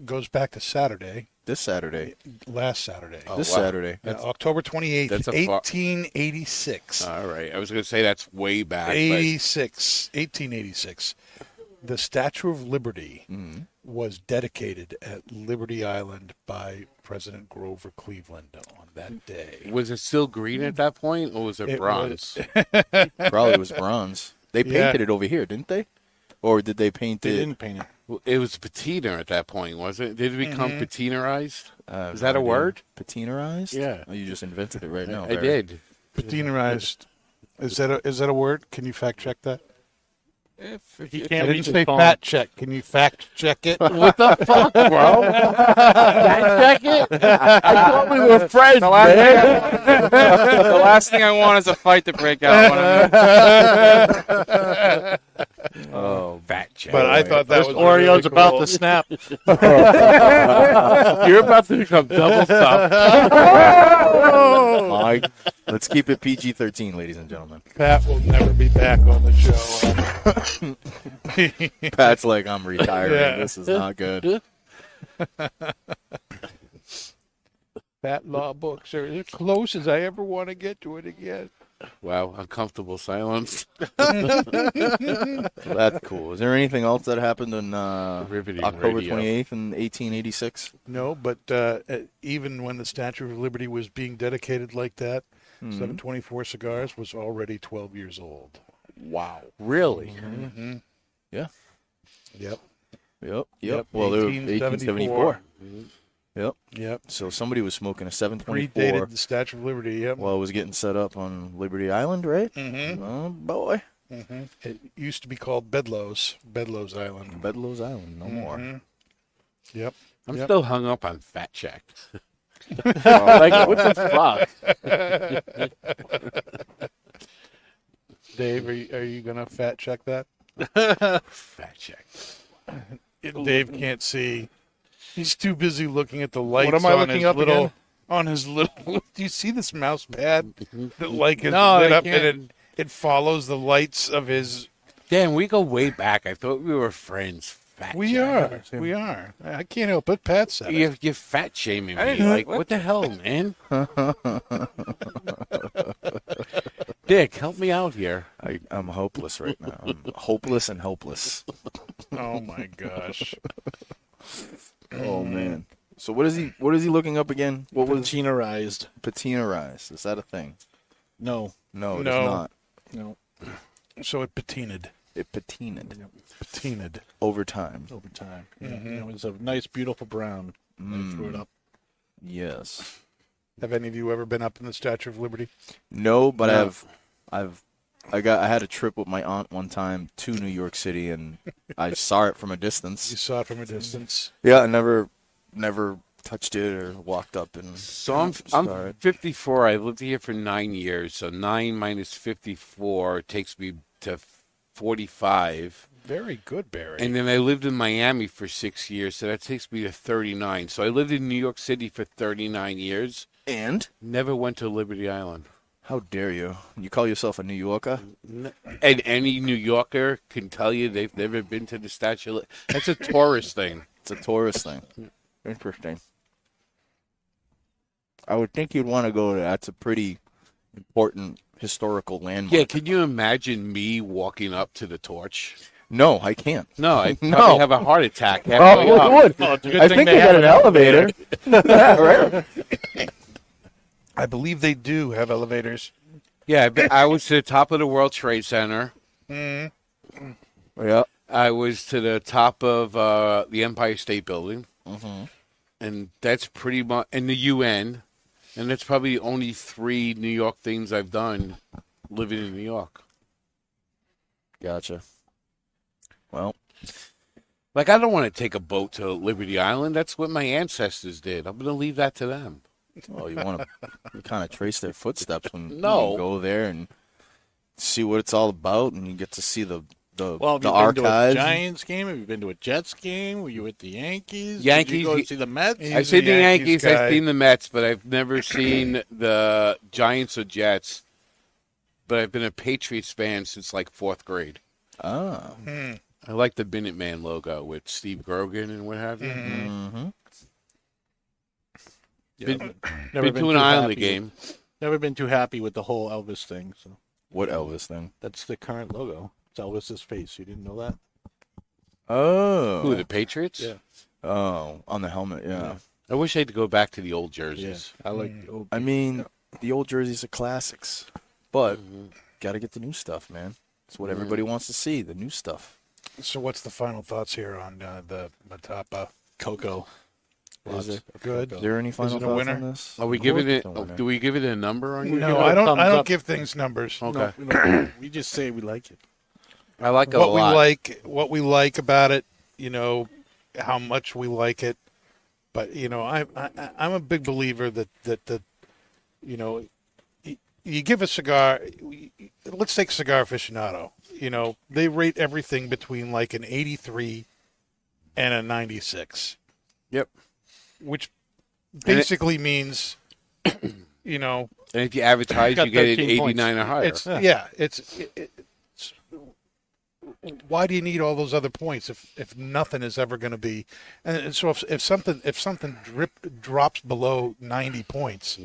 goes back to Saturday, This Saturday. last Saturday. This wow. Saturday. October 28th, That's a far- 1886. All right. I was going to say that's way back. but 1886. The Statue of Liberty was dedicated at Liberty Island by President Grover Cleveland on that day. was it still green at that point, or was it It bronze? Probably was bronze. They Yeah. painted it over here, didn't they? Or did they paint They it? didn't paint it. It was patina at that point, was it? Did it become patinarized? Is Is that a word? Patinarized? Yeah. Oh, you just invented it right now. I Barry. did. Patinarized. Is that a word? Can you fact check that? He I can't didn't reach say his phone. fact check. Can you fact check it? What the fuck, bro? Check it. I thought we were friends, The last thing I want is a fight to break out. Oh, fat check. But I thought that was Oreo's really about cool. to snap. You're about to become double stuffed. Let's keep it PG-13, ladies and gentlemen. Pat will never be back on the show. Pat's like, I'm retiring. Yeah. This is not good. Pat law books are as close as I ever want to get to it again. Wow, uncomfortable silence. That's cool. Is there anything else that happened on Riveting October radio. 28th in 1886? No, but even when the Statue of Liberty was being dedicated like that, 724 Cigars was already 12 years old. Wow. Really? Yeah. Yep. Yep. Well, they were 1874. Yep. Yep. So somebody was smoking a 724 Predated the Statue of Liberty. Yep. while it was getting set up on Liberty Island, right? Mm-hmm. Oh, boy. It used to be called Bedloes Island. Bedloes Island, no more. Yep. I'm Yep. still hung up on Fat Check. Like, what the fuck? Dave, are you going to fact check that? Fat Check. Dave can't see. He's too busy looking at the lights What am I on looking his up little. again? On his little. Do you see this mouse pad that like is No, lit I up can't. and it follows the lights of his. Dan, we go way back. I thought we were friends. Fat We Check. are. We are. I can't help it. Pat said it. You're fat shaming I me. didn't- Like, what the hell, man? Dick, help me out here. I'm hopeless right now. I'm hopeless and helpless. Oh my gosh. Oh, man. So what is he looking up again? What was Patinarized. patinarized? Is that a thing? No. No, it No. is not. No. So it patinaed. It patinaed Patinaed. over time. Over time. Yeah. It was a nice, beautiful brown. They threw it up. Yes. Have any of you ever been up in the Statue of Liberty? No, but No. I had a trip with my aunt one time to New York City, and I saw it from a You distance. saw it from a distance. Yeah, I never touched it or walked up and. So I'm saw it. 54. I lived here for 9 years. So 9 minus 54 takes me to 45. Very good, Barry. And then I lived in Miami for 6 years. So that takes me to 39. So I lived in New York City for 39 years. And Never went to Liberty Island. how dare you? You call yourself a New Yorker? And any New Yorker can tell you they've never been to the Statue. That's a tourist thing. It's a tourist thing. Interesting. I would think you'd want to go there. That's a pretty important historical landmark. Yeah, can you imagine me walking up to the torch? No, I can't. No, I'd probably No. have a heart attack halfway up. would. Well, it's a good I thing think they they got have an elevator. Right? I believe they do have elevators. Yeah, I was to the top of the World Trade Center. Yeah. I was to the top of the Empire State Building. And that's pretty much in the UN. And that's probably only 3 New York things I've done living in New York. Gotcha. Well, Like, I don't want to take a boat to Liberty Island. That's what my ancestors did. I'm going to leave that to them. well, you want to kind of trace their footsteps when No. you go there and see what it's all about, and you get to see the Well, have the you been to a archives. Giants game? Have you been to a Jets game? Were you at the Yankees? Did Yankees- you go to see the Mets? He's I've seen a the Yankees Yankees, guy. I've seen the Mets, but I've never seen the Giants or Jets. But I've been a Patriots fan since like 4th grade. Ah, I like the Minuteman logo with Steve Grogan and what have you. Been Never to an too Islander happy. game. Never been too happy with the whole Elvis thing. So what Elvis thing? that's the current logo. It's Elvis's face. You didn't know that? Oh, Who, the Patriots? Yeah. Oh, on the helmet. Yeah. I wish I had to go back to the old Yeah. jerseys. I like. Oh, I mean, the old jerseys are classics, but got to get the new stuff, man. It's what everybody wants to see, the new stuff. So what's the final thoughts here on the Metapa? Coco. Is there, Good. is there any final it a thoughts winner? on this? Are we Of giving course it? it's a winner. Do we give it a number on? No, give it a I don't. thumbs I don't up. give things numbers. Okay. We just say we like it. I like it a What we lot. what we like about it, how much we like it. But I'm a big believer that you give a cigar. Let's take Cigar Aficionado. They rate everything between like an 83 and a 96. Yep. Which basically means you know, And if you advertise, Got you get it 13 points. 89 or higher. it's why do you need all those other points if nothing is ever going to be? And so if something drops below 90 points,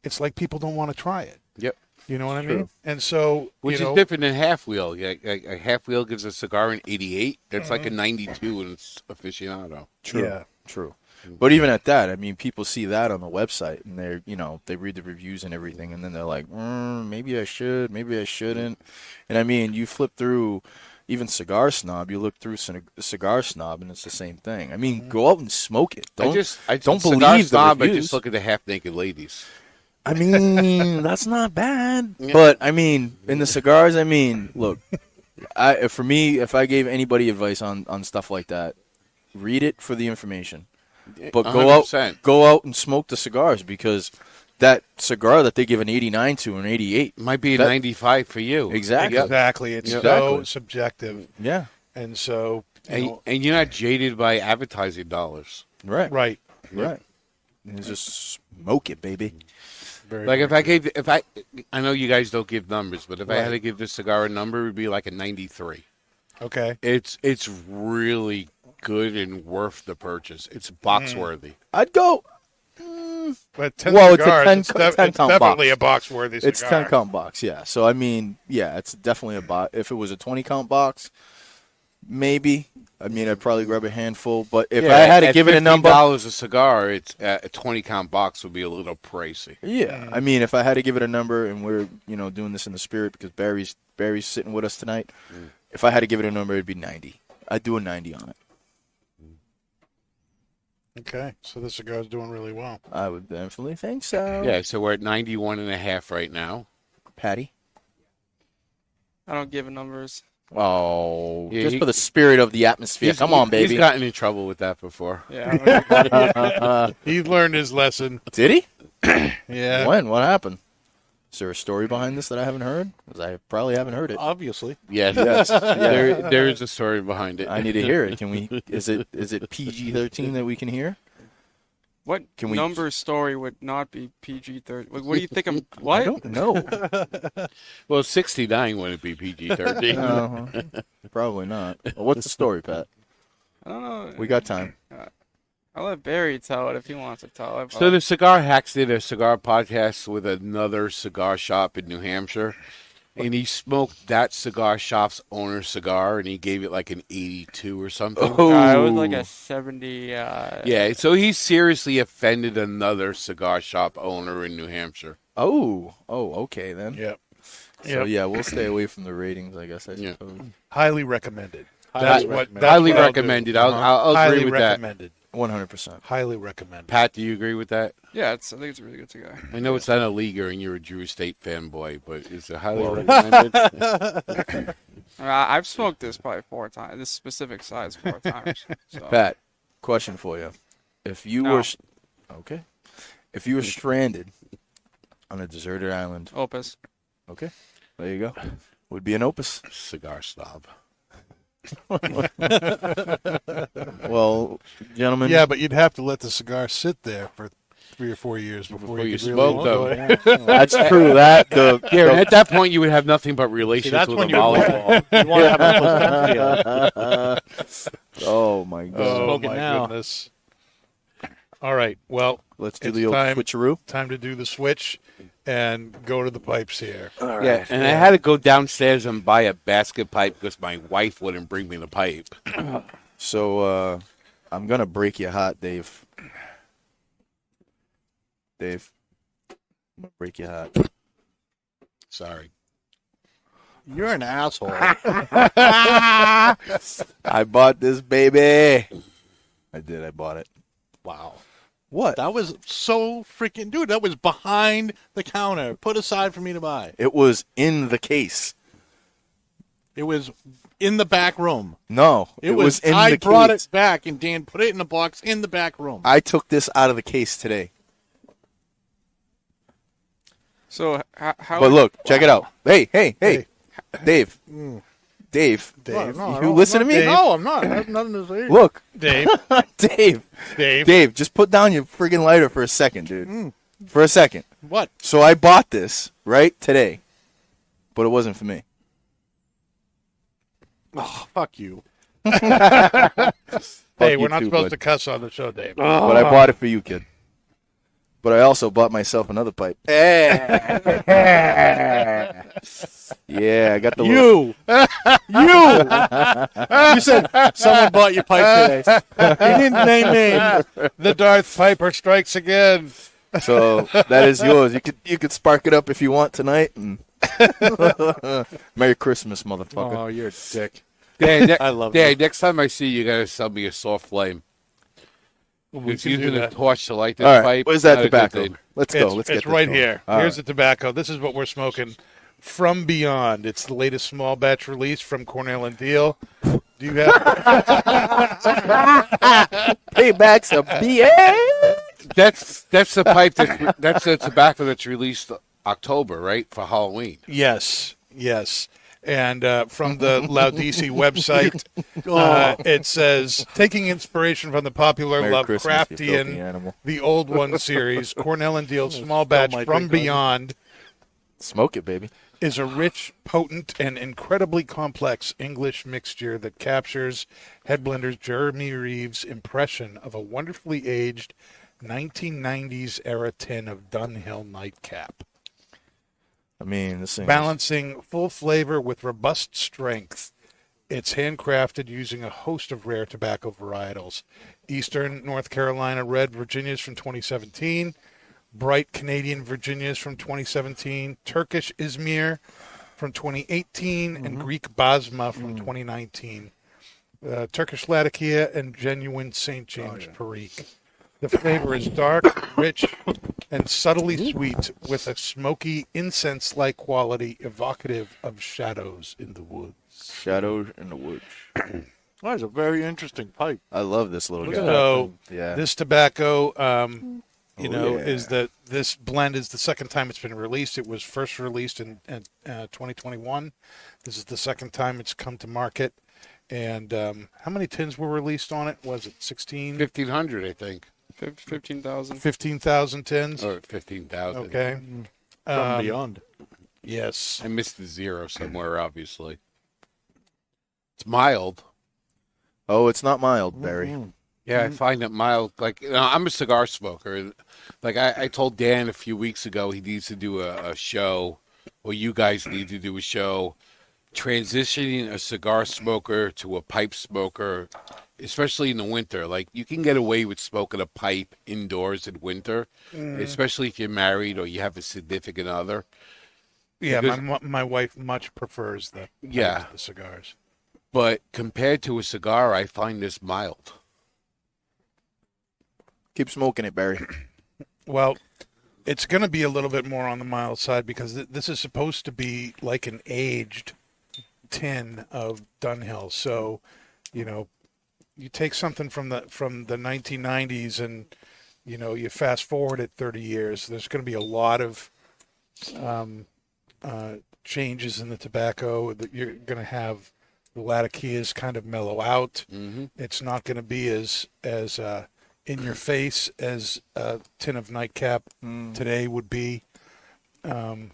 it's like people don't want to try it. Yep. You know what I mean? And so Which you is know, different than half wheel. A half wheel gives a cigar an 88. That's like a 92 in aficionado. True. Yeah. True. But even at that, I mean, people see that on the website, and they're, they read the reviews and everything, and then they're like, maybe I should, maybe I shouldn't. And I mean, you flip through even Cigar Snob, you look through Cigar Snob, and it's the same thing. I mean, go out and smoke it. Don't Cigar believe the Snob, I reviews. just look at the half naked ladies. I mean, that's not bad. But I mean, in the cigars, I mean, look, for me, if I gave anybody advice on stuff like that, read it for the information. But 100%. go out and smoke the cigars, because that cigar that they give an 89 to, an 88, Might be a 95 for you. Exactly. exactly, it's so Exactly. subjective, Yeah. and so And you're not jaded by advertising dollars. Right. right. Right. And just smoke it, baby. Very Like good. if I know you guys don't give numbers, but if I Right. had to give this cigar a number, it would be like a 93. Okay. It's really good and worth the purchase. It's box worthy. I'd go. But 10 Well, it's a cigars, 10 it's, 10 it's count definitely box. a box-worthy cigar. It's 10 count box, yeah. So I mean, yeah, it's definitely a box. If it was a 20 count box, maybe. I mean, I'd probably grab a handful. But if I had to give it a number, $15 a cigar, it's a 20 count box would be a little pricey. yeah. I mean, if I had to give it a number, and we're doing this in the spirit because Barry's sitting with us tonight. If I had to give it a number, it'd be 90. I'd do a 90 on it. Okay, so this cigar is doing really well. I would definitely think so. Yeah, so we're at 91.5 right now. Patty. I don't give numbers. Oh, Yeah, just for the spirit of the atmosphere. Come on, baby. He's gotten in trouble with that before. Yeah. He learned his lesson. Did he? Yeah. When? What happened? Is there a story behind this that I haven't heard? Because I probably haven't heard it. Obviously. Yes, there is a story behind it. I need to hear it. Can we? Is it PG-13 that we can hear? What Can we- number story would not be PG-13? What do you think? What? I don't know. Well, 69 wouldn't be PG-13. Uh-huh. Probably not. Well, what's the story, Pat? I don't know. We got time. I'll let Barry tell it if he wants to tell it. So the Cigar Hacks did a cigar podcast with another cigar shop in New Hampshire, and he smoked that cigar shop's owner's cigar, and he gave it like an 82 or something. it was like a 70. Yeah, so he seriously offended another cigar shop owner in New Hampshire. Oh, okay then. Yep. So yeah, we'll stay away from the ratings, I guess. I Yeah. suppose. Highly recommended. Highly That's Highly what I'll do. recommended. I'll Highly agree with that. recommended. 100%. Highly recommended. Pat, do you agree with that? Yeah, I think it's a really good cigar. I know it's not a leaguer and you're a Drew State fanboy, but is it highly recommended? I've smoked this probably 4 times. This specific size 4 times. So. Pat, question for you: If you No. were if you were stranded on a deserted island, Opus. okay, there you go, would be an Opus. Cigar snob. Well, gentlemen, Yeah, but you'd have to let the cigar sit there for 3 or 4 years before you you could smoke really them. enjoy it. that's true. That Yeah, and at that point you would have nothing but See, relations that's with when a you want volleyball. to have a placentia. oh my god, Oh Smoke it my now. goodness! All right, well, let's do it's the old time. switcheroo. Time to do the switch and go to the pipes here. Yeah, and I had to go downstairs and buy a basket pipe because my wife wouldn't bring me the pipe. So I'm gonna break your heart, Dave. Dave, I'm gonna break your heart. Sorry. You're an asshole. I bought this baby. I did. I bought it. Wow. What? That was so freaking... Dude, that was behind the counter. Put aside for me to buy. It was in the case. It was in the back room. No, it was in I the brought case. it back, and Dan put it in a box in the back room. I took this out of the case today. So how? But look, check it out. Hey, Dave. Dave, No, you listen to me? Dave. No, I'm not. I have nothing to say. Look, Dave, Dave, Dave. just put down your friggin' lighter for a second, dude. For a second. What? So I bought this right today, but it wasn't for me. Oh, fuck you. Hey, Fuck we're you not too, supposed bud. to cuss on the show, Dave. But I bought it for you, kid. But I also bought myself another pipe. Yeah, I got the little... You said someone bought your pipe today. You didn't name names. The Darth Piper strikes again. So that is yours. You could spark it up if you want tonight. And Merry Christmas, motherfucker. Oh, you're a dick. Dad, I love Dad, next time I see you, you gotta sell me a soft flame. We It's can do using a that. torch to light this All right, pipe. where's that not a good tobacco? thing. Let's go. It's, Let's get it's this right going. here. All Here's right. the tobacco. This is what we're smoking from Beyond. It's the latest small batch release from Cornell and Diehl. Do you have? Paybacks a BA. That's the pipe. That's the tobacco that's released October, right, for Halloween. Yes, yes. And from the Laudisi website, it says, taking inspiration from the popular Merry Christmas, you filthy Lovecraftian animal. The Old One series, Cornell and Diehl small batch my from drink already. Beyond Smoke it, baby. is a rich, potent, and incredibly complex English mixture that captures Headblender's Jeremy Reeves' impression of a wonderfully aged 1990s era tin of Diehl Nightcap, I mean, this thing. balancing full flavor with robust strength. It's handcrafted using a host of rare tobacco varietals. Eastern North Carolina Red Virginias from 2017, Bright Canadian Virginias from 2017, Turkish Izmir from 2018, and Greek Basma from 2019. Turkish Latakia and genuine St. James Perique. The flavor is dark, rich, and subtly sweet with a smoky, incense-like quality evocative of shadows in the woods. Shadow in the woods. That's a very interesting pipe. I love this little guy. So Yeah. this tobacco, yeah. is that this blend is the second time it's been released. It was first released in 2021. This is the second time it's come to market. And how many tins were released on it? Was it 16? 1,500, I think, 15,000. 15,000 tins. or 15,000. Okay. From Beyond. Yes. I missed the zero somewhere, obviously. It's mild. Oh, it's not mild, Barry. Yeah, I find it mild. Like, I'm a cigar smoker. Like, I told Dan a few weeks ago he needs to do a show, or you guys need to do a show, transitioning a cigar smoker to a pipe smoker, especially in the winter. Like, you can get away with smoking a pipe indoors in winter, especially if you're married or you have a significant other. Yeah, Because- my wife much prefers the cigars. But compared to a cigar, I find this mild. Keep smoking it, Barry. Well, it's going to be a little bit more on the mild side because this is supposed to be like an aged tin of Dunhill. So, you take something from the 1990s and you fast forward it 30 years. There's going to be a lot of changes in the tobacco that you're going to have. The Latakias kind of mellow out. Mm-hmm. It's not going to be as in your face as a tin of Nightcap today would be. And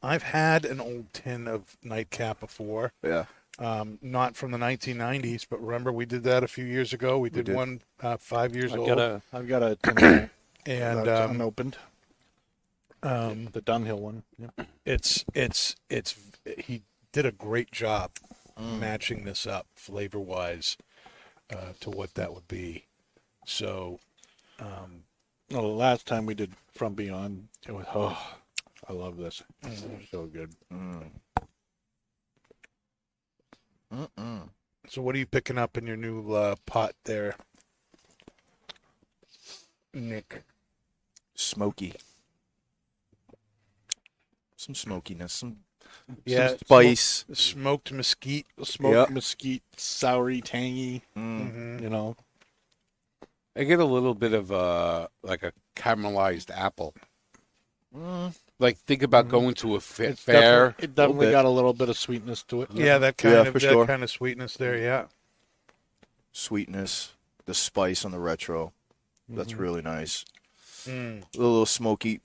I've had an old tin of Nightcap before. Yeah. Not from the 1990s, but remember we did that a few years ago. We did one 5 years old. I've got a tin And that's unopened. The Dunhill one. Yep. He did a great job matching this up flavor wise to what that would be. So, Well, the last time we did From Beyond, it was, I love this. So good. so what are you picking up in your new pot there, Nick? Smoky. Some smokiness. Some spice. Smoked mesquite. Smoked mesquite, soury, tangy. Mm-hmm. You know, I get a little bit of like a caramelized apple. Like, think about going to a fair. it definitely bit. got a little bit of sweetness to it. Yeah, that Yeah, kind for of sure. kind of sweetness there. Yeah. Sweetness. The spice on the retro. That's really nice. A little smoky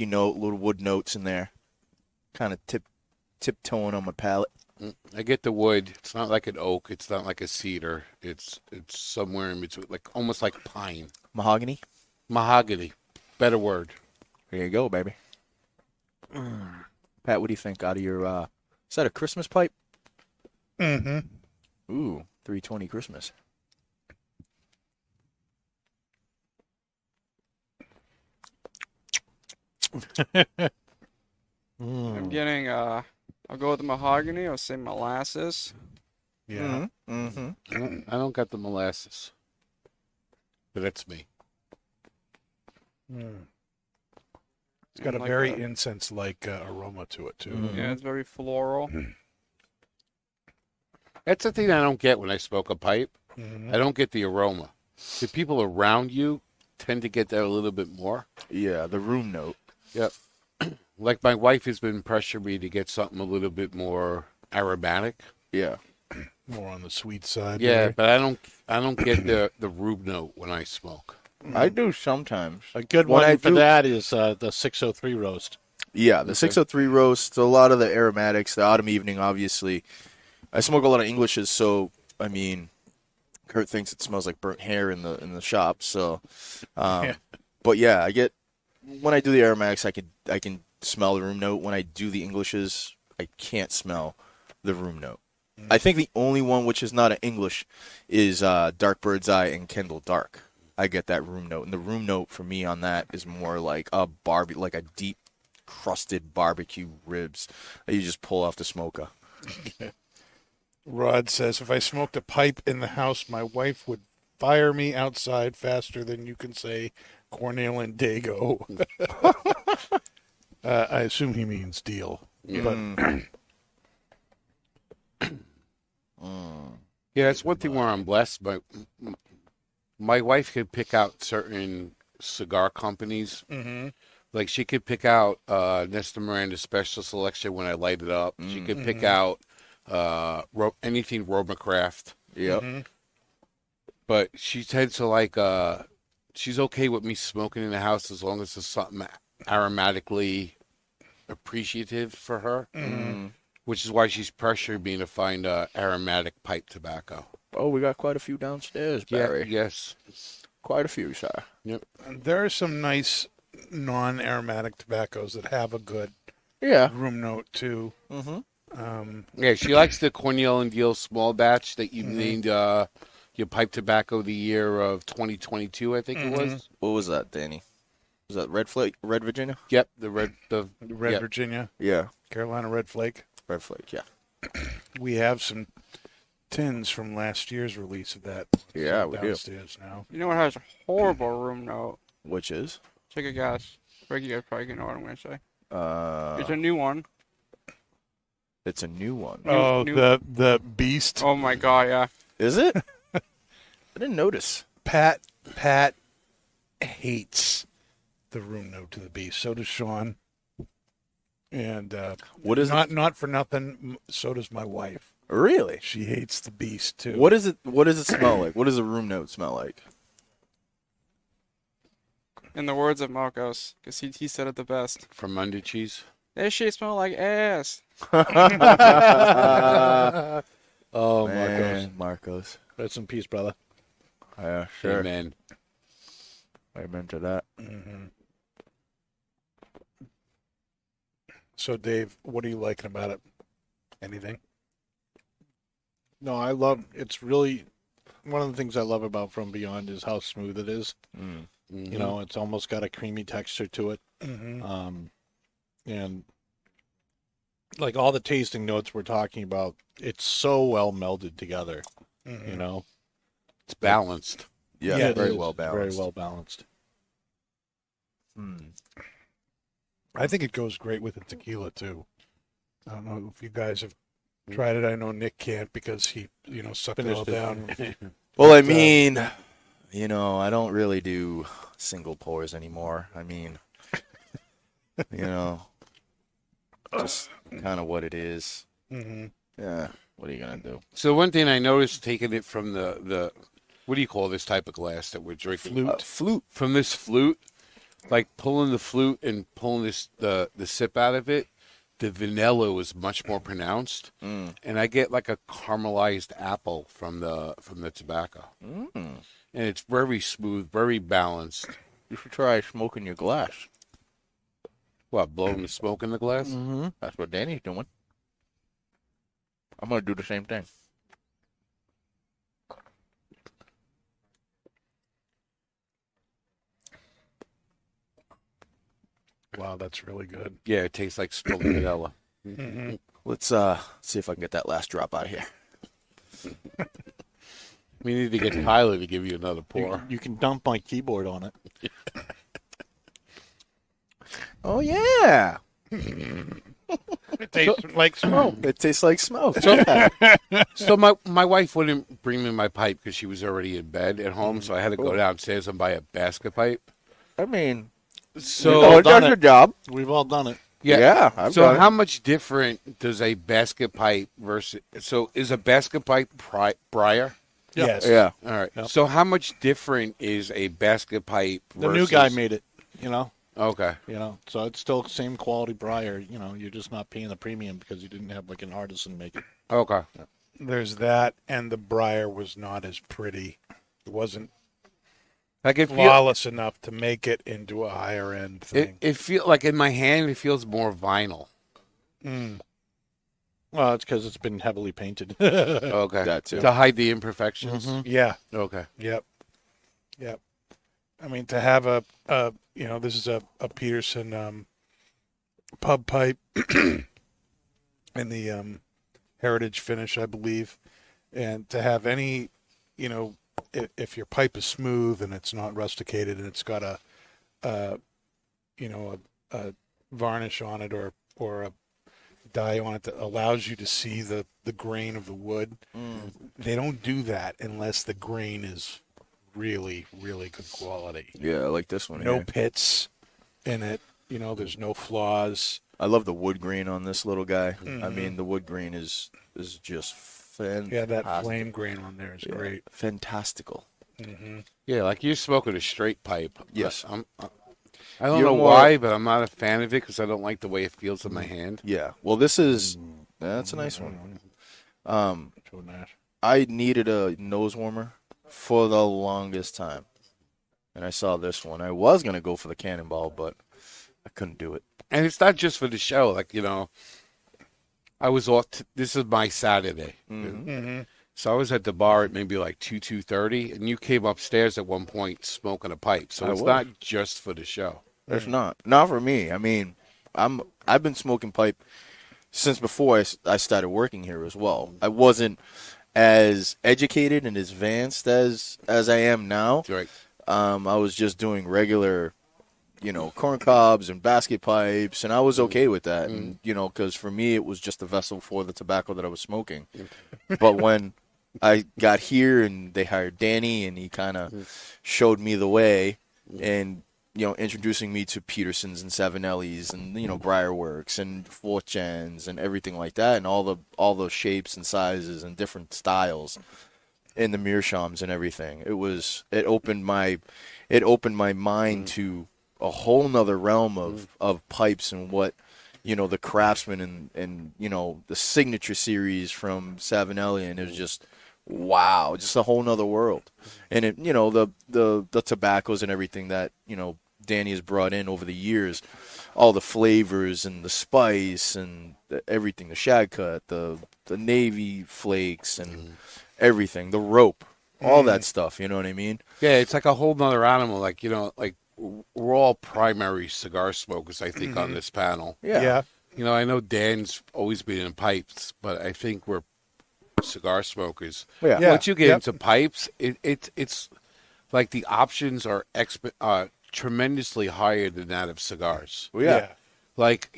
note, little wood notes in there. Kind of tiptoeing on my palate. I get the wood. It's not like an oak. It's not like a cedar. It's somewhere in between, like almost like pine. Mahogany. Mahogany. Better word. There you go, baby. Pat, what do you think out of your, is that a Christmas pipe? Mm-hmm. Ooh, 320 Christmas. I'm getting I'll go with the mahogany. I'll say molasses. Yeah. Mm-hmm. I don't got the molasses, but that's me. It's got a Like very a- incense-like aroma to it too. Mhm. Yeah, it's very floral. That's the thing I don't get when I smoke a pipe. Mhm. I don't get the aroma. The people around you tend to get that a little bit more. Yeah, the room note. Yep. Like my wife has been pressuring me to get something a little bit more aromatic. Yeah. More on the sweet side. Yeah, there. but I don't get the rube note when I smoke. I do sometimes. A good When one I for do- that is the 603 roast. Yeah, the 603 roast, a lot of the aromatics, the autumn evening, obviously. I smoke a lot of Englishes, so, I mean, Kurt thinks it smells like burnt hair in the shop, so. Yeah. But yeah, when I do the aromatics, I can smell the room note. When I do the Englishes, I can't smell the room note. I think the only one which is not an English is Dark Bird's Eye and Kendall Dark. I get that room note, and the room note for me on that is more like like a deep crusted barbecue ribs that you just pull off the smoker. Rod says, if I smoked a pipe in the house, my wife would fire me outside faster than you can say Cornell and Dago. I assume he means Diehl. But Yeah, that's one thing where I'm blessed. But my wife could pick out certain cigar companies. mm-hmm. Like she could pick out Nestor Miranda Special Selection when I light it up. She could pick out anything Roma Craft. Yep. Mm-hmm. But she tends to like she's okay with me smoking in the house as long as it's something aromatically appreciative for her. Which is why she's pressuring me to find aromatic pipe tobacco. Oh, we got quite a few downstairs, Barry. Yes. Quite a few, sir. Yep. There are some nice non-aromatic tobaccos that have a good Yeah. room note too. Mm-hmm. Yeah, she likes the Cornell and Diehl small batch that you named your pipe tobacco of the year of 2022, I think it was. What was that, Danny? Was that Red Virginia? Yep, the red. Red yep. Virginia, Yeah. Carolina Red Flake. Red Flake, yeah. We have some tins from last year's release of that. Yeah, we do. downstairs now. You know what has a horrible room note? Which is? Take a guess. Rick, you guys probably can know what I'm going to say. It's It's a new one. a new one. Oh, new- the Beast. Oh my god, yeah. Is it? I didn't notice. Pat hates the room note to the Beast. So does Sean. And What is it? not for nothing. So does my wife. Really? She hates the Beast too. What is it? What does it smell like? What does a room note smell like? In the words of Marcos, because he said it the best. From Under Cheese. That shit smell like ass. Oh, Man, Marcos. Rest in peace, brother. Yeah, sure. Amen. Amen to that. Mm-hmm. So, Dave, what are you liking about it? Anything? No, I love. It's really one of the things I love about From Beyond is how smooth it is. Mm. You know, it's almost got a creamy texture to it. Mm-hmm. And like all the tasting notes we're talking about, it's so well melded together. Mm-hmm. You know, It's balanced. Yeah, Yeah, it very is. well balanced. very well balanced. I think it goes great with the tequila too. I don't know if you guys have tried it. I know Nick can't because he, sucked it all Finished it. down. Well, I mean, I don't really do single pours anymore. I mean, just kind of what it is. Mm-hmm. Yeah. What are you gonna do? So one thing I noticed taking it from the what do you call this type of glass that we're drinking? Flute. From this flute, like pulling the flute and pulling the sip out of it, the vanilla was much more pronounced, and I get like a caramelized apple from the tobacco, and it's very smooth, very balanced. You should try smoking your glass. What, blowing the smoke in the glass? Mm-hmm. That's what Danny's doing. I'm going to do the same thing. Wow, that's really good. Yeah, it tastes like smoked vanilla. Let's see if I can get that last drop out of here. We need to get Tyler to give you another pour. You can dump my keyboard on it. Oh, yeah. It tastes like smoke. It tastes like smoke. So my wife wouldn't bring me my pipe because she was already in bed at home, so I had to go downstairs and buy a basket pipe. I mean, So it does your job. We've all done it. Yeah, I've So done it. how much different does a basket pipe versus? So is a basket pipe briar? Yes. Yeah. All right. Yep. So how much different is a basket pipe? The versus... new guy made it, you know. Okay. So it's still same quality briar. You're just not paying the premium because you didn't have like an artisan make it. Okay. There's that, and the briar was not as pretty. It wasn't Like it flawless enough to make it into a higher end thing. It feel like in my hand it feels more vinyl. Well, it's because it's been heavily painted. Okay. That too. To hide the imperfections. Yeah. Okay. Yep. I mean, to have a this is a Peterson pub pipe in the heritage finish, I believe, and to have any, if your pipe is smooth and it's not rusticated and it's got a varnish on it or a dye on it that allows you to see the grain of the wood. They don't do that unless the grain is really, really good quality. Yeah, I like this one. No here. pits in it. There's no flaws. I love the wood grain on this little guy. I mean, the wood grain is just fantastic. Yeah, that flame grain on there is great. Fantastical. Yeah, like you're smoking a straight pipe. Yes. I don't You're know more- why, but I'm not a fan of it because I don't like the way it feels in my hand. Yeah. Well, this is that's a nice one. Joe Nash. I needed a nose warmer for the longest time, and I saw this one. I was gonna go for the Cannonball, but I couldn't do it. And it's not just for the show. Like, I was off. This is my Saturday. So I was at the bar at maybe like 2:30, and you came upstairs at one point smoking a pipe. So I it's was. not just for the show. There's not for me. I mean, I've been smoking pipe since before I started working here as well. I wasn't as educated and as advanced as I am now. Right. I was just doing regular, corn cobs and basket pipes, and I was okay with that. And because for me it was just a vessel for the tobacco that I was smoking. But when I got here and they hired Danny, and he kind of showed me the way, and introducing me to Petersons and Savinellis and Briarworks and Fortunes and everything like that, and all the shapes and sizes and different styles, and the meerschaums and everything. It opened my mind to a whole nother realm of pipes and what the Craftsman and the Signature series from Savinelli, and it was just wow, just a whole nother world. And it the tobaccos and everything that Danny has brought in over the years, all the flavors and the spice and everything, the shag cut, the navy flakes and everything, the rope, all that stuff, you know what I mean? Yeah, it's like a whole nother animal. Like, like we're all primary cigar smokers, I think, on this panel. Yeah. I know Dan's always been in pipes, but I think we're cigar smokers. Yeah. Yeah. Once you get Yep. into pipes, it's like the options are tremendously higher than that of cigars. Well, yeah. Like,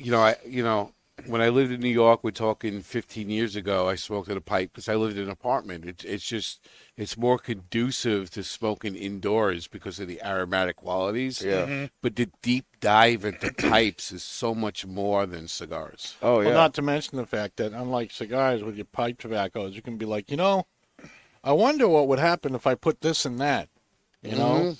when I lived in New York, we're talking 15 years ago, I smoked in a pipe because I lived in an apartment. It's more conducive to smoking indoors because of the aromatic qualities. Yeah. But the deep dive into pipes is so much more than cigars. Oh, yeah. Well, not to mention the fact that unlike cigars with your pipe tobaccos, you can be like, I wonder what would happen if I put this and that, and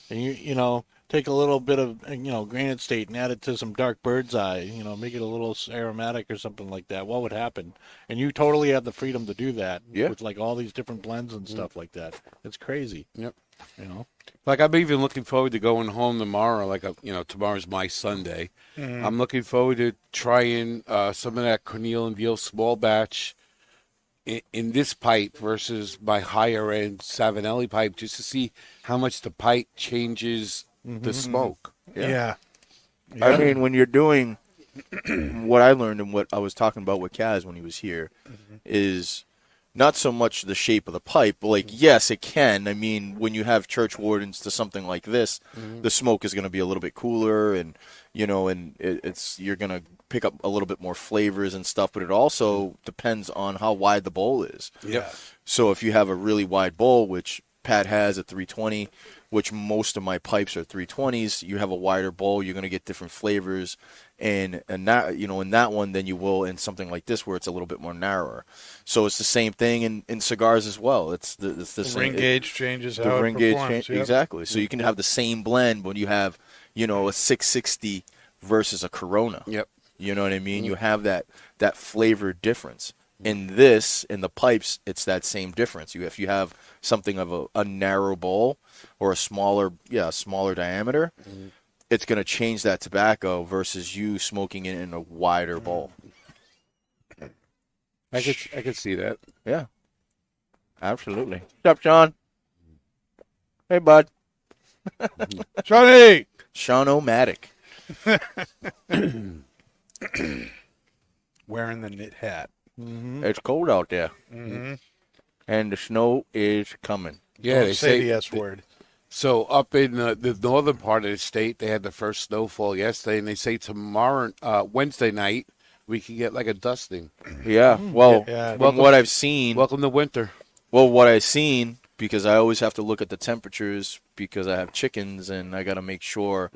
to take a little bit of Granite State and add it to some dark bird's eye, make it a little aromatic or something like that. What would happen? And you totally have the freedom to do that with like all these different blends and stuff like that. It's crazy. Yep. Like I'm even looking forward to going home tomorrow. Like tomorrow's my Sunday. I'm looking forward to trying some of that Cornell and Diehl small batch in this pipe versus my higher end Savinelli pipe, just to see how much the pipe changes the smoke. Yeah. I mean, when you're doing what I learned and what I was talking about with Kaz when he was here is not so much the shape of the pipe, but like, yes, it can. I mean, when you have church wardens to something like this, the smoke is going to be a little bit cooler and, it's you're going to pick up a little bit more flavors and stuff, but it also depends on how wide the bowl is. Yeah. So if you have a really wide bowl, which Pat has at 320, which most of my pipes are 320s, you have a wider bowl, you're going to get different flavors, and that, in that one than you will in something like this where it's a little bit more narrower. So it's the same thing in cigars as well. It's the same. Ring gauge changes The how ring it gauge performs. Yep. exactly. So you can have the same blend when you have, a 660 versus a Corona. Yep. You know what I mean? You have that flavor difference. In the pipes, it's that same difference. If you have something of a narrow bowl or a smaller diameter, it's going to change that tobacco versus you smoking it in a wider bowl. I could see that. Yeah, absolutely. What's up, Sean? Hey, bud. Johnny! Sean-O-Matic. Wearing the knit hat. It's cold out there. And the snow is coming. Yeah, Don't they say the S word. So up in the northern part of the state, they had the first snowfall yesterday, and they say tomorrow, Wednesday night, we can get like a dusting. Yeah, well, Yeah. from what I've seen, Welcome to winter. well, what I've seen, because I always have to look at the temperatures because I have chickens, and I got to make sure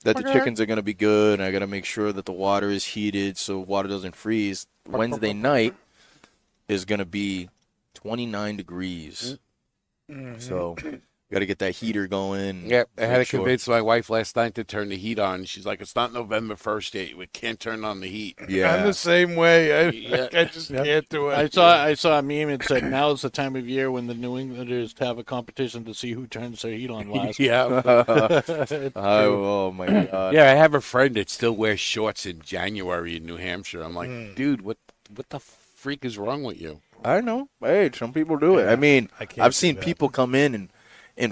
that the chickens are going to be good, and I got to make sure that the water is heated so water doesn't freeze. Wednesday night is going to be 29 degrees. So got to get that heater going. Yep, I had to Make sure. convince my wife last night to turn the heat on. She's like, "It's not November 1st yet. We can't turn on the heat." I'm Yeah. the same way. I Yeah. just can't do it. I saw a meme that said now is the time of year when the New Englanders have a competition to see who turns their heat on last. Yeah, Oh, my God. yeah. I have a friend that still wears shorts in January in New Hampshire. I'm like, dude, what the freak is wrong with you? I know. Hey, some people do it. I mean, I can't I've do seen that. people come in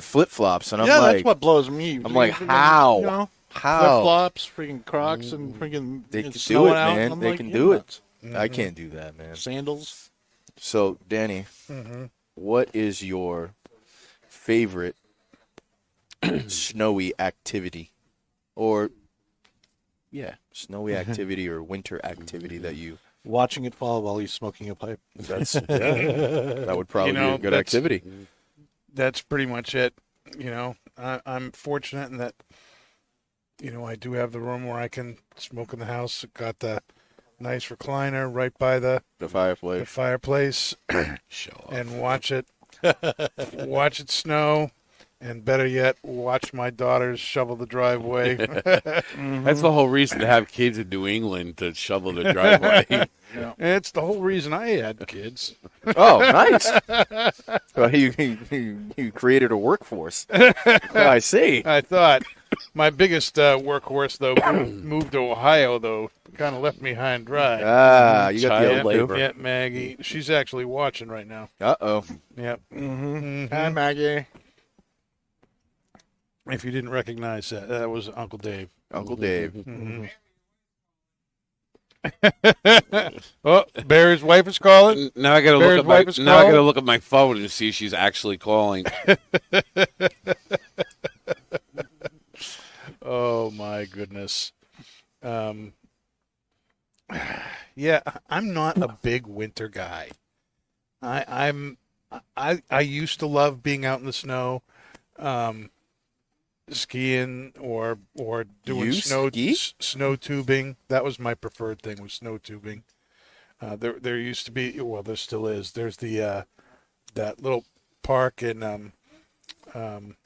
flip-flops, and I'm Yeah, like, that's what blows me. I'm like, Freaking, how? How? Flip-flops, freaking Crocs, and freaking They can it's do snowing it, out, man. and I'm They like, can you're do it. nuts. I can't do that, man. Sandals. So, Danny, what is your favorite snowy activity? Or, snowy activity or winter activity that you... Watching it fall while he's smoking a pipe. That would probably be a good that's- activity. That's pretty much it. I'm fortunate in that, I do have the room where I can smoke in the house. Got the nice recliner right by the The fireplace. fireplace and watch it snow. And better yet, watch my daughters shovel the driveway. That's the whole reason to have kids in New England to shovel the driveway. It's the whole reason I had kids. Oh, nice. Well, you created a workforce. I see. I thought my biggest workhorse, though, moved to Ohio, though, kind of left me high and dry. Ah, you got the Child old labor. labor. Yeah, Maggie. She's actually watching right now. Uh-oh. Yep. Hi, Maggie. If you didn't recognize that, that was Uncle Dave. Uncle Dave. Oh, Barry's wife is calling. Now I gotta Bear's look at my wife is now I gotta calling? look at my phone and see if she's actually calling. Oh my goodness. Yeah, I'm not a big winter guy. I used to love being out in the snow, skiing or doing You ski? snow tubing. That was my preferred thing, was snow tubing. There used to be, well, there still is. There's the that little park in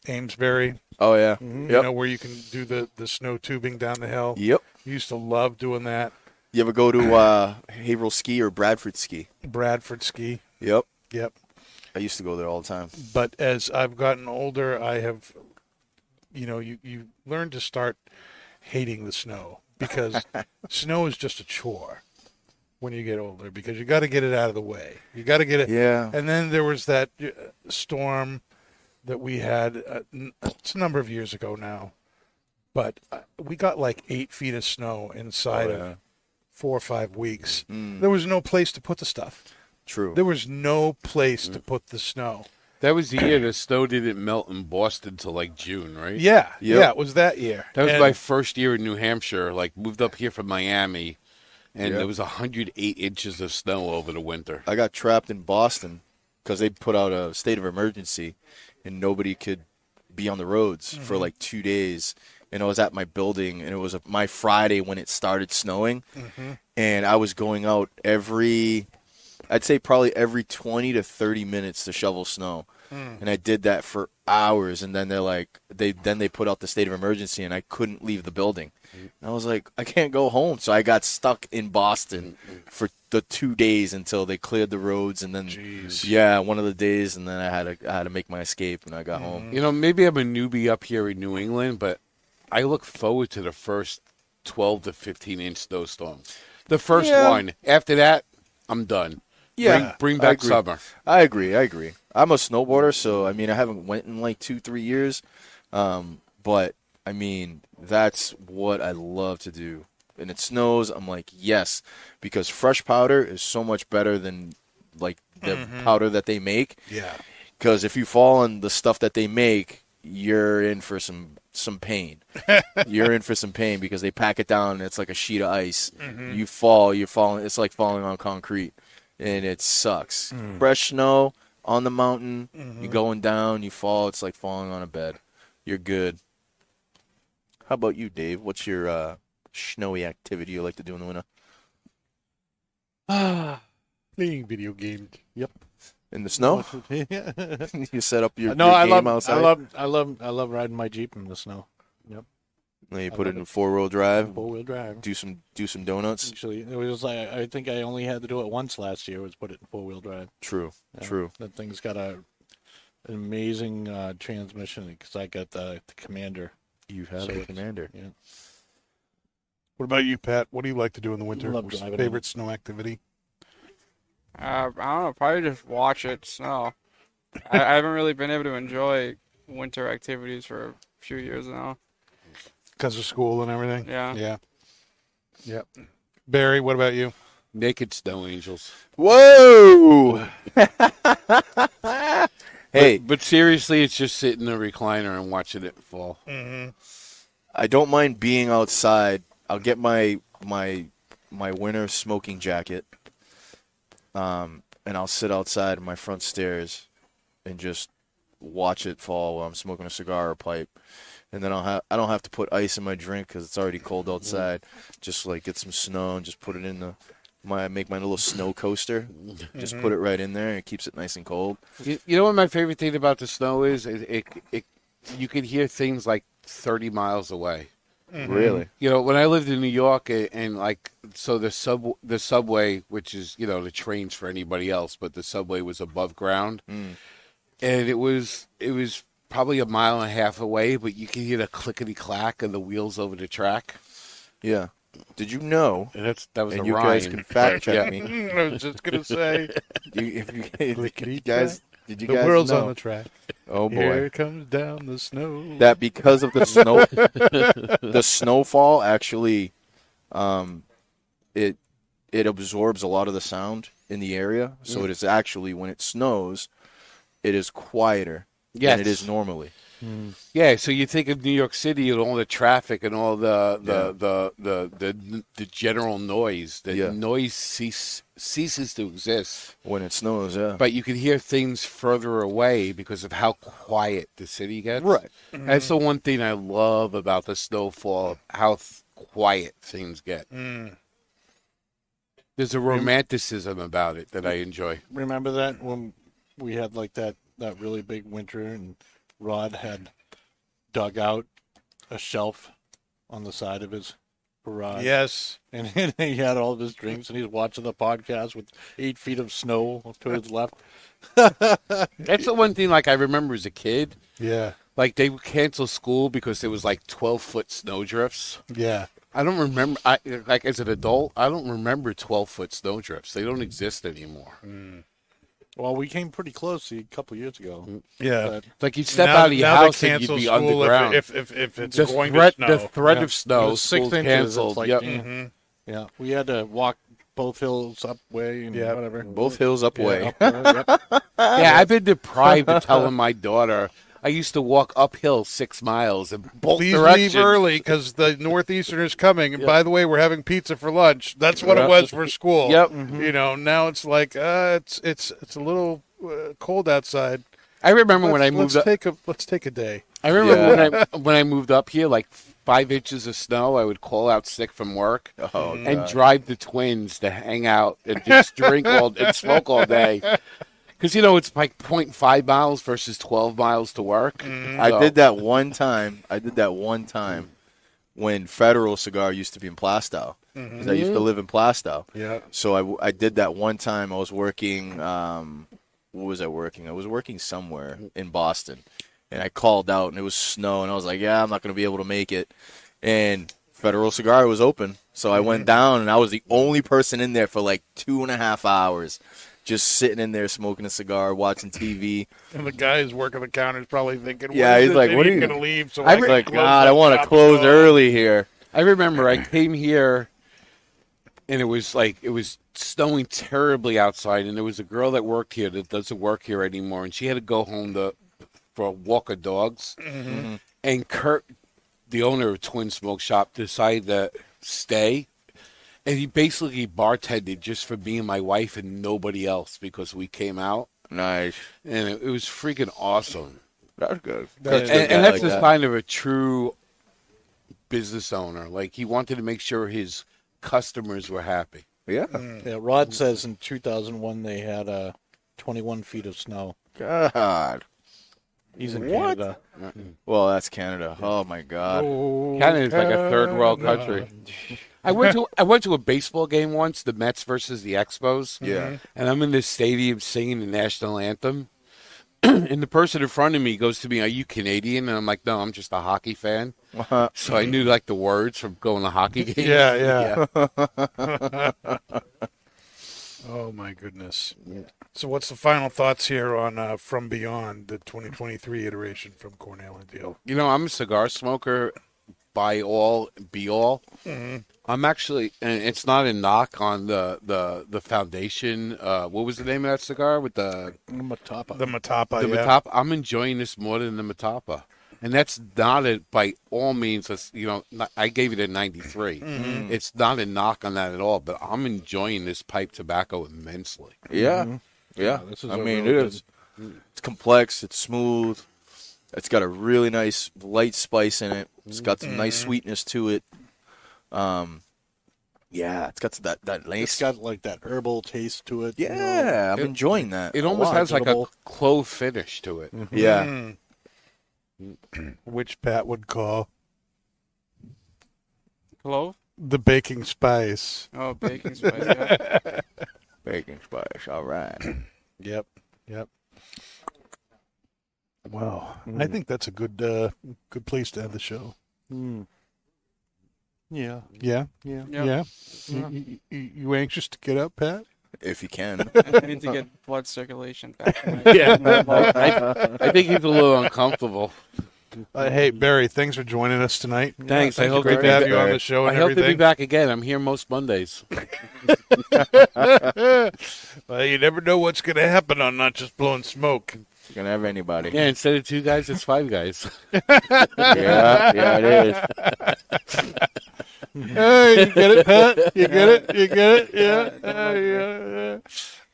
Amesbury. Oh yeah. You Yep. know, where you can do the snow tubing down the hill. Yep. Used to love doing that. You ever go to Haverhill Ski or Bradford Ski? Bradford Ski. Yep. Yep. I used to go there all the time. But as I've gotten older, I have, you learn to start hating the snow because snow is just a chore when you get older because you got to get it out of the way. You got to get it. Yeah. And then there was that storm that we had. It's a number of years ago now, but we got like 8 feet of snow inside of 4 or 5 weeks. There was no place to put the stuff. True. There was no place to put the snow. That was the year the snow didn't melt in Boston till like June, right? Yeah, Yep. yeah, it was that year. That was And- my first year in New Hampshire. Like, moved up here from Miami, and Yep. there was 108 inches of snow over the winter. I got trapped in Boston because they put out a state of emergency, and nobody could be on the roads for like 2 days. And I was at my building, and it was my Friday when it started snowing, and I was going out I'd say probably every 20 to 30 minutes to shovel snow. And I did that for hours, and then they put out the state of emergency, and I couldn't leave the building. And I was like, I can't go home. So I got stuck in Boston for the 2 days until they cleared the roads, and then one of the days, and then I had to make my escape, and I got home. You know, maybe I'm a newbie up here in New England, but I look forward to the first 12 to 15-inch snowstorms. The first one. After that, I'm done. Yeah, Bring I back agree. summer. I agree. I'm a snowboarder, so I mean, I haven't went in like 2-3 years, but I mean, that's what I love to do. And it snows, I'm like, yes, because fresh powder is so much better than like the powder that they make. Yeah. Because if you fall on the stuff that they make, you're in for some pain. You're in for some pain because they pack it down and it's like a sheet of ice. You fall, you're falling. It's like falling on concrete, and it sucks. Fresh snow on the mountain, you're going down, you fall. It's like falling on a bed. You're good. How about you, Dave? What's your snowy activity you like to do in the winter? Playing video games. Yep. In the snow? Yeah. You set up your, No, your I game love, outside? I love riding my Jeep in the snow. Yep. Then you put it in 4-wheel drive. 4-wheel drive. Do some donuts. Actually, it was like I think I only had to do it once last year. Was put it in 4-wheel drive. True. Yeah, True. That thing's got an amazing transmission because I got the Commander. You have So a it's- Commander. Yeah. What about you, Pat? What do you like to do in the winter? Love What's your driving favorite snow activity? I don't know. Probably just watch it snow. I haven't really been able to enjoy winter activities for a few years now. Because of school and everything? Yeah. Yeah. Yep. Barry, what about you? Naked snow angels. Whoa! Hey, But seriously, it's just sitting in a recliner and watching it fall. I don't mind being outside. I'll get my winter smoking jacket, and I'll sit outside in my front stairs and just watch it fall while I'm smoking a cigar or pipe. And then I don't have to put ice in my drink because it's already cold outside. Just like get some snow and just put it in make my little snow coaster. Just put it right in there and it keeps it nice and cold. You know what my favorite thing about the snow is? You can hear things like 30 miles away. Really? You know, when I lived in New York, and like, so the subway, which is, you know, the trains for anybody else, but the subway was above ground, and it was probably a mile and a half away, but you could hear the clickety clack of the wheels over the track. Yeah. Did you know? And that was And a you rhyme. guys can fact check Yeah. me. I was just going to say, Did you guys the world's know? on the track. Oh boy. Here comes down the snow. That because of the snow, the snowfall actually, it absorbs a lot of the sound in the area. So it is actually, when it snows, it is quieter than it is normally. Yeah, so you think of New York City and all the traffic and all the general noise. The noise ceases to exist. When it snows, yeah. But you can hear things further away because of how quiet the city gets. Right. That's the one thing I love about the snowfall, how quiet things get. There's a romanticism about it that I enjoy. Remember that when we had like that really big winter and Rod had dug out a shelf on the side of his garage. Yes. And he had all of his drinks, and he's watching the podcast with 8 feet of snow to his left. That's the one thing, like, I remember as a kid. Yeah. Like, they would cancel school because there was, like, 12-foot snow drifts. Yeah. I don't remember, like, as an adult, I don't remember 12-foot snow drifts. They don't exist anymore. Well, we came pretty close a couple years ago. Yeah. But Like, you'd step Now- out of your now they house and cancel you'd be school underground. if it's the going threat, to snow. The threat Yeah. of snow, It was 6 school's inches. It's canceled. like, Yep. yeah, we had to walk both hills up way and Yeah. whatever. Both hills up way. Up there, yep. Yeah, I've been deprived of telling my daughter. I used to walk uphill 6 miles in both Please directions. leave early because the Northeasterners coming. And by the way, we're having pizza for lunch. That's what it was for school. Yep. You know, now it's like it's a little cold outside. I remember when I moved up. Let's take a day. I remember when I moved up here, like 5 inches of snow. I would call out sick from work and drive the twins to hang out and just drink and smoke all day. Because, you know, it's like 0.5 miles versus 12 miles to work. I did that one time. When Federal Cigar used to be in Plastow. 'Cause I used to live in Plastow. Yeah. So I did that one time. I was working. What was I working? I was working somewhere in Boston, and I called out, and it was snow, and I was like, "Yeah, I'm not going to be able to make it." And Federal Cigar was open, so I went down, and I was the only person in there for like 2.5 hours, just sitting in there smoking a cigar, watching TV. And the guy who's working the counter is probably thinking, Yeah, he's like, "What are you going to leave?" So I was like, God, I want to close early here. I remember I came here, and it was snowing terribly outside, and there was a girl that worked here that doesn't work here anymore, and she had to go home for a walk of dogs. And Kurt, the owner of Twin Smoke Shop, decided to stay, and he basically bartended just for me and my wife and nobody else because we came out, Nice. and it was freaking awesome. That's good. And that's the sign of a true business owner. Like, he wanted to make sure his customers were happy. Yeah. Yeah, Rod says in 2001 they had 21 feet of snow. God. He's in What? Canada. Well, that's Canada. Oh my God. Canada's like a third world country. I went to a baseball game once, the Mets versus the Expos. Yeah. And I'm in this stadium singing the national anthem. And the person in front of me goes to me, "Are you Canadian?" And I'm like, "No, I'm just a hockey fan." So I knew like the words from going to hockey games. Yeah. Oh my goodness. So what's the final thoughts here on From Beyond, the 2023 iteration from Cornell and Diehl? You know, I'm a cigar smoker by all, be all. I'm actually, and it's not a knock on the foundation. What was the name of that cigar with the Metapa. The Metapa, the yeah. Metapa? I'm enjoying this more than the Metapa. And that's not by all means, I gave it a 93. It's not a knock on that at all, but I'm enjoying this pipe tobacco immensely. Yeah. Yeah. This is I a mean, real it is. It's complex. It's smooth. It's got a really nice light spice in it. It's got some nice sweetness to it. Yeah, it's got that It's nice. got like that herbal taste to it. you know. Yeah, I'm enjoying that. It a almost lot. has like a edible. clove finish to it. Yeah. Which Pat would call Clove? the baking spice. Oh, baking spice. Yeah. Baking spice. All right. Yep. Wow. I think that's a good place to end the show. Yeah. Yeah. Yeah. Yeah. You anxious to get up, Pat? If you can. I need to get blood circulation back. I think he's a little uncomfortable. Hey, Barry, thanks for joining us tonight. Thanks. I hope Great to have you on the show I and hope to be everything. back again. I'm here most Mondays. Well, you never know what's going to happen on Not Just Blowing Smoke. You can have anybody. Yeah, instead of 2 guys, it's 5 guys. Yeah, it is. Hey, you get it, Pat? You get it? You get it? Yeah. Yeah.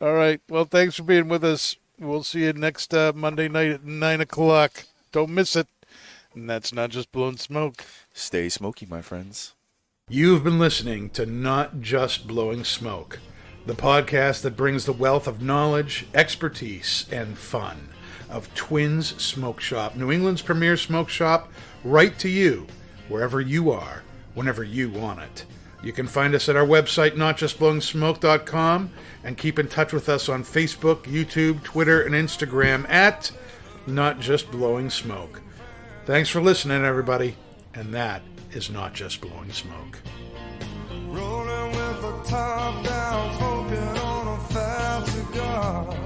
All right. Well, thanks for being with us. We'll see you next Monday night at 9 o'clock. Don't miss it. And that's Not Just Blowing Smoke. Stay smoky, my friends. You've been listening to Not Just Blowing Smoke, the podcast that brings the wealth of knowledge, expertise, and fun of Twins Smoke Shop, New England's premier smoke shop, right to you, wherever you are, whenever you want it. You can find us at our website, notjustblowingsmoke.com, and keep in touch with us on Facebook, YouTube, Twitter, and Instagram at Not Just Blowing Smoke. Thanks for listening, everybody, and that is Not Just Blowing Smoke. Rolling with the top down, smoking on a fat cigar.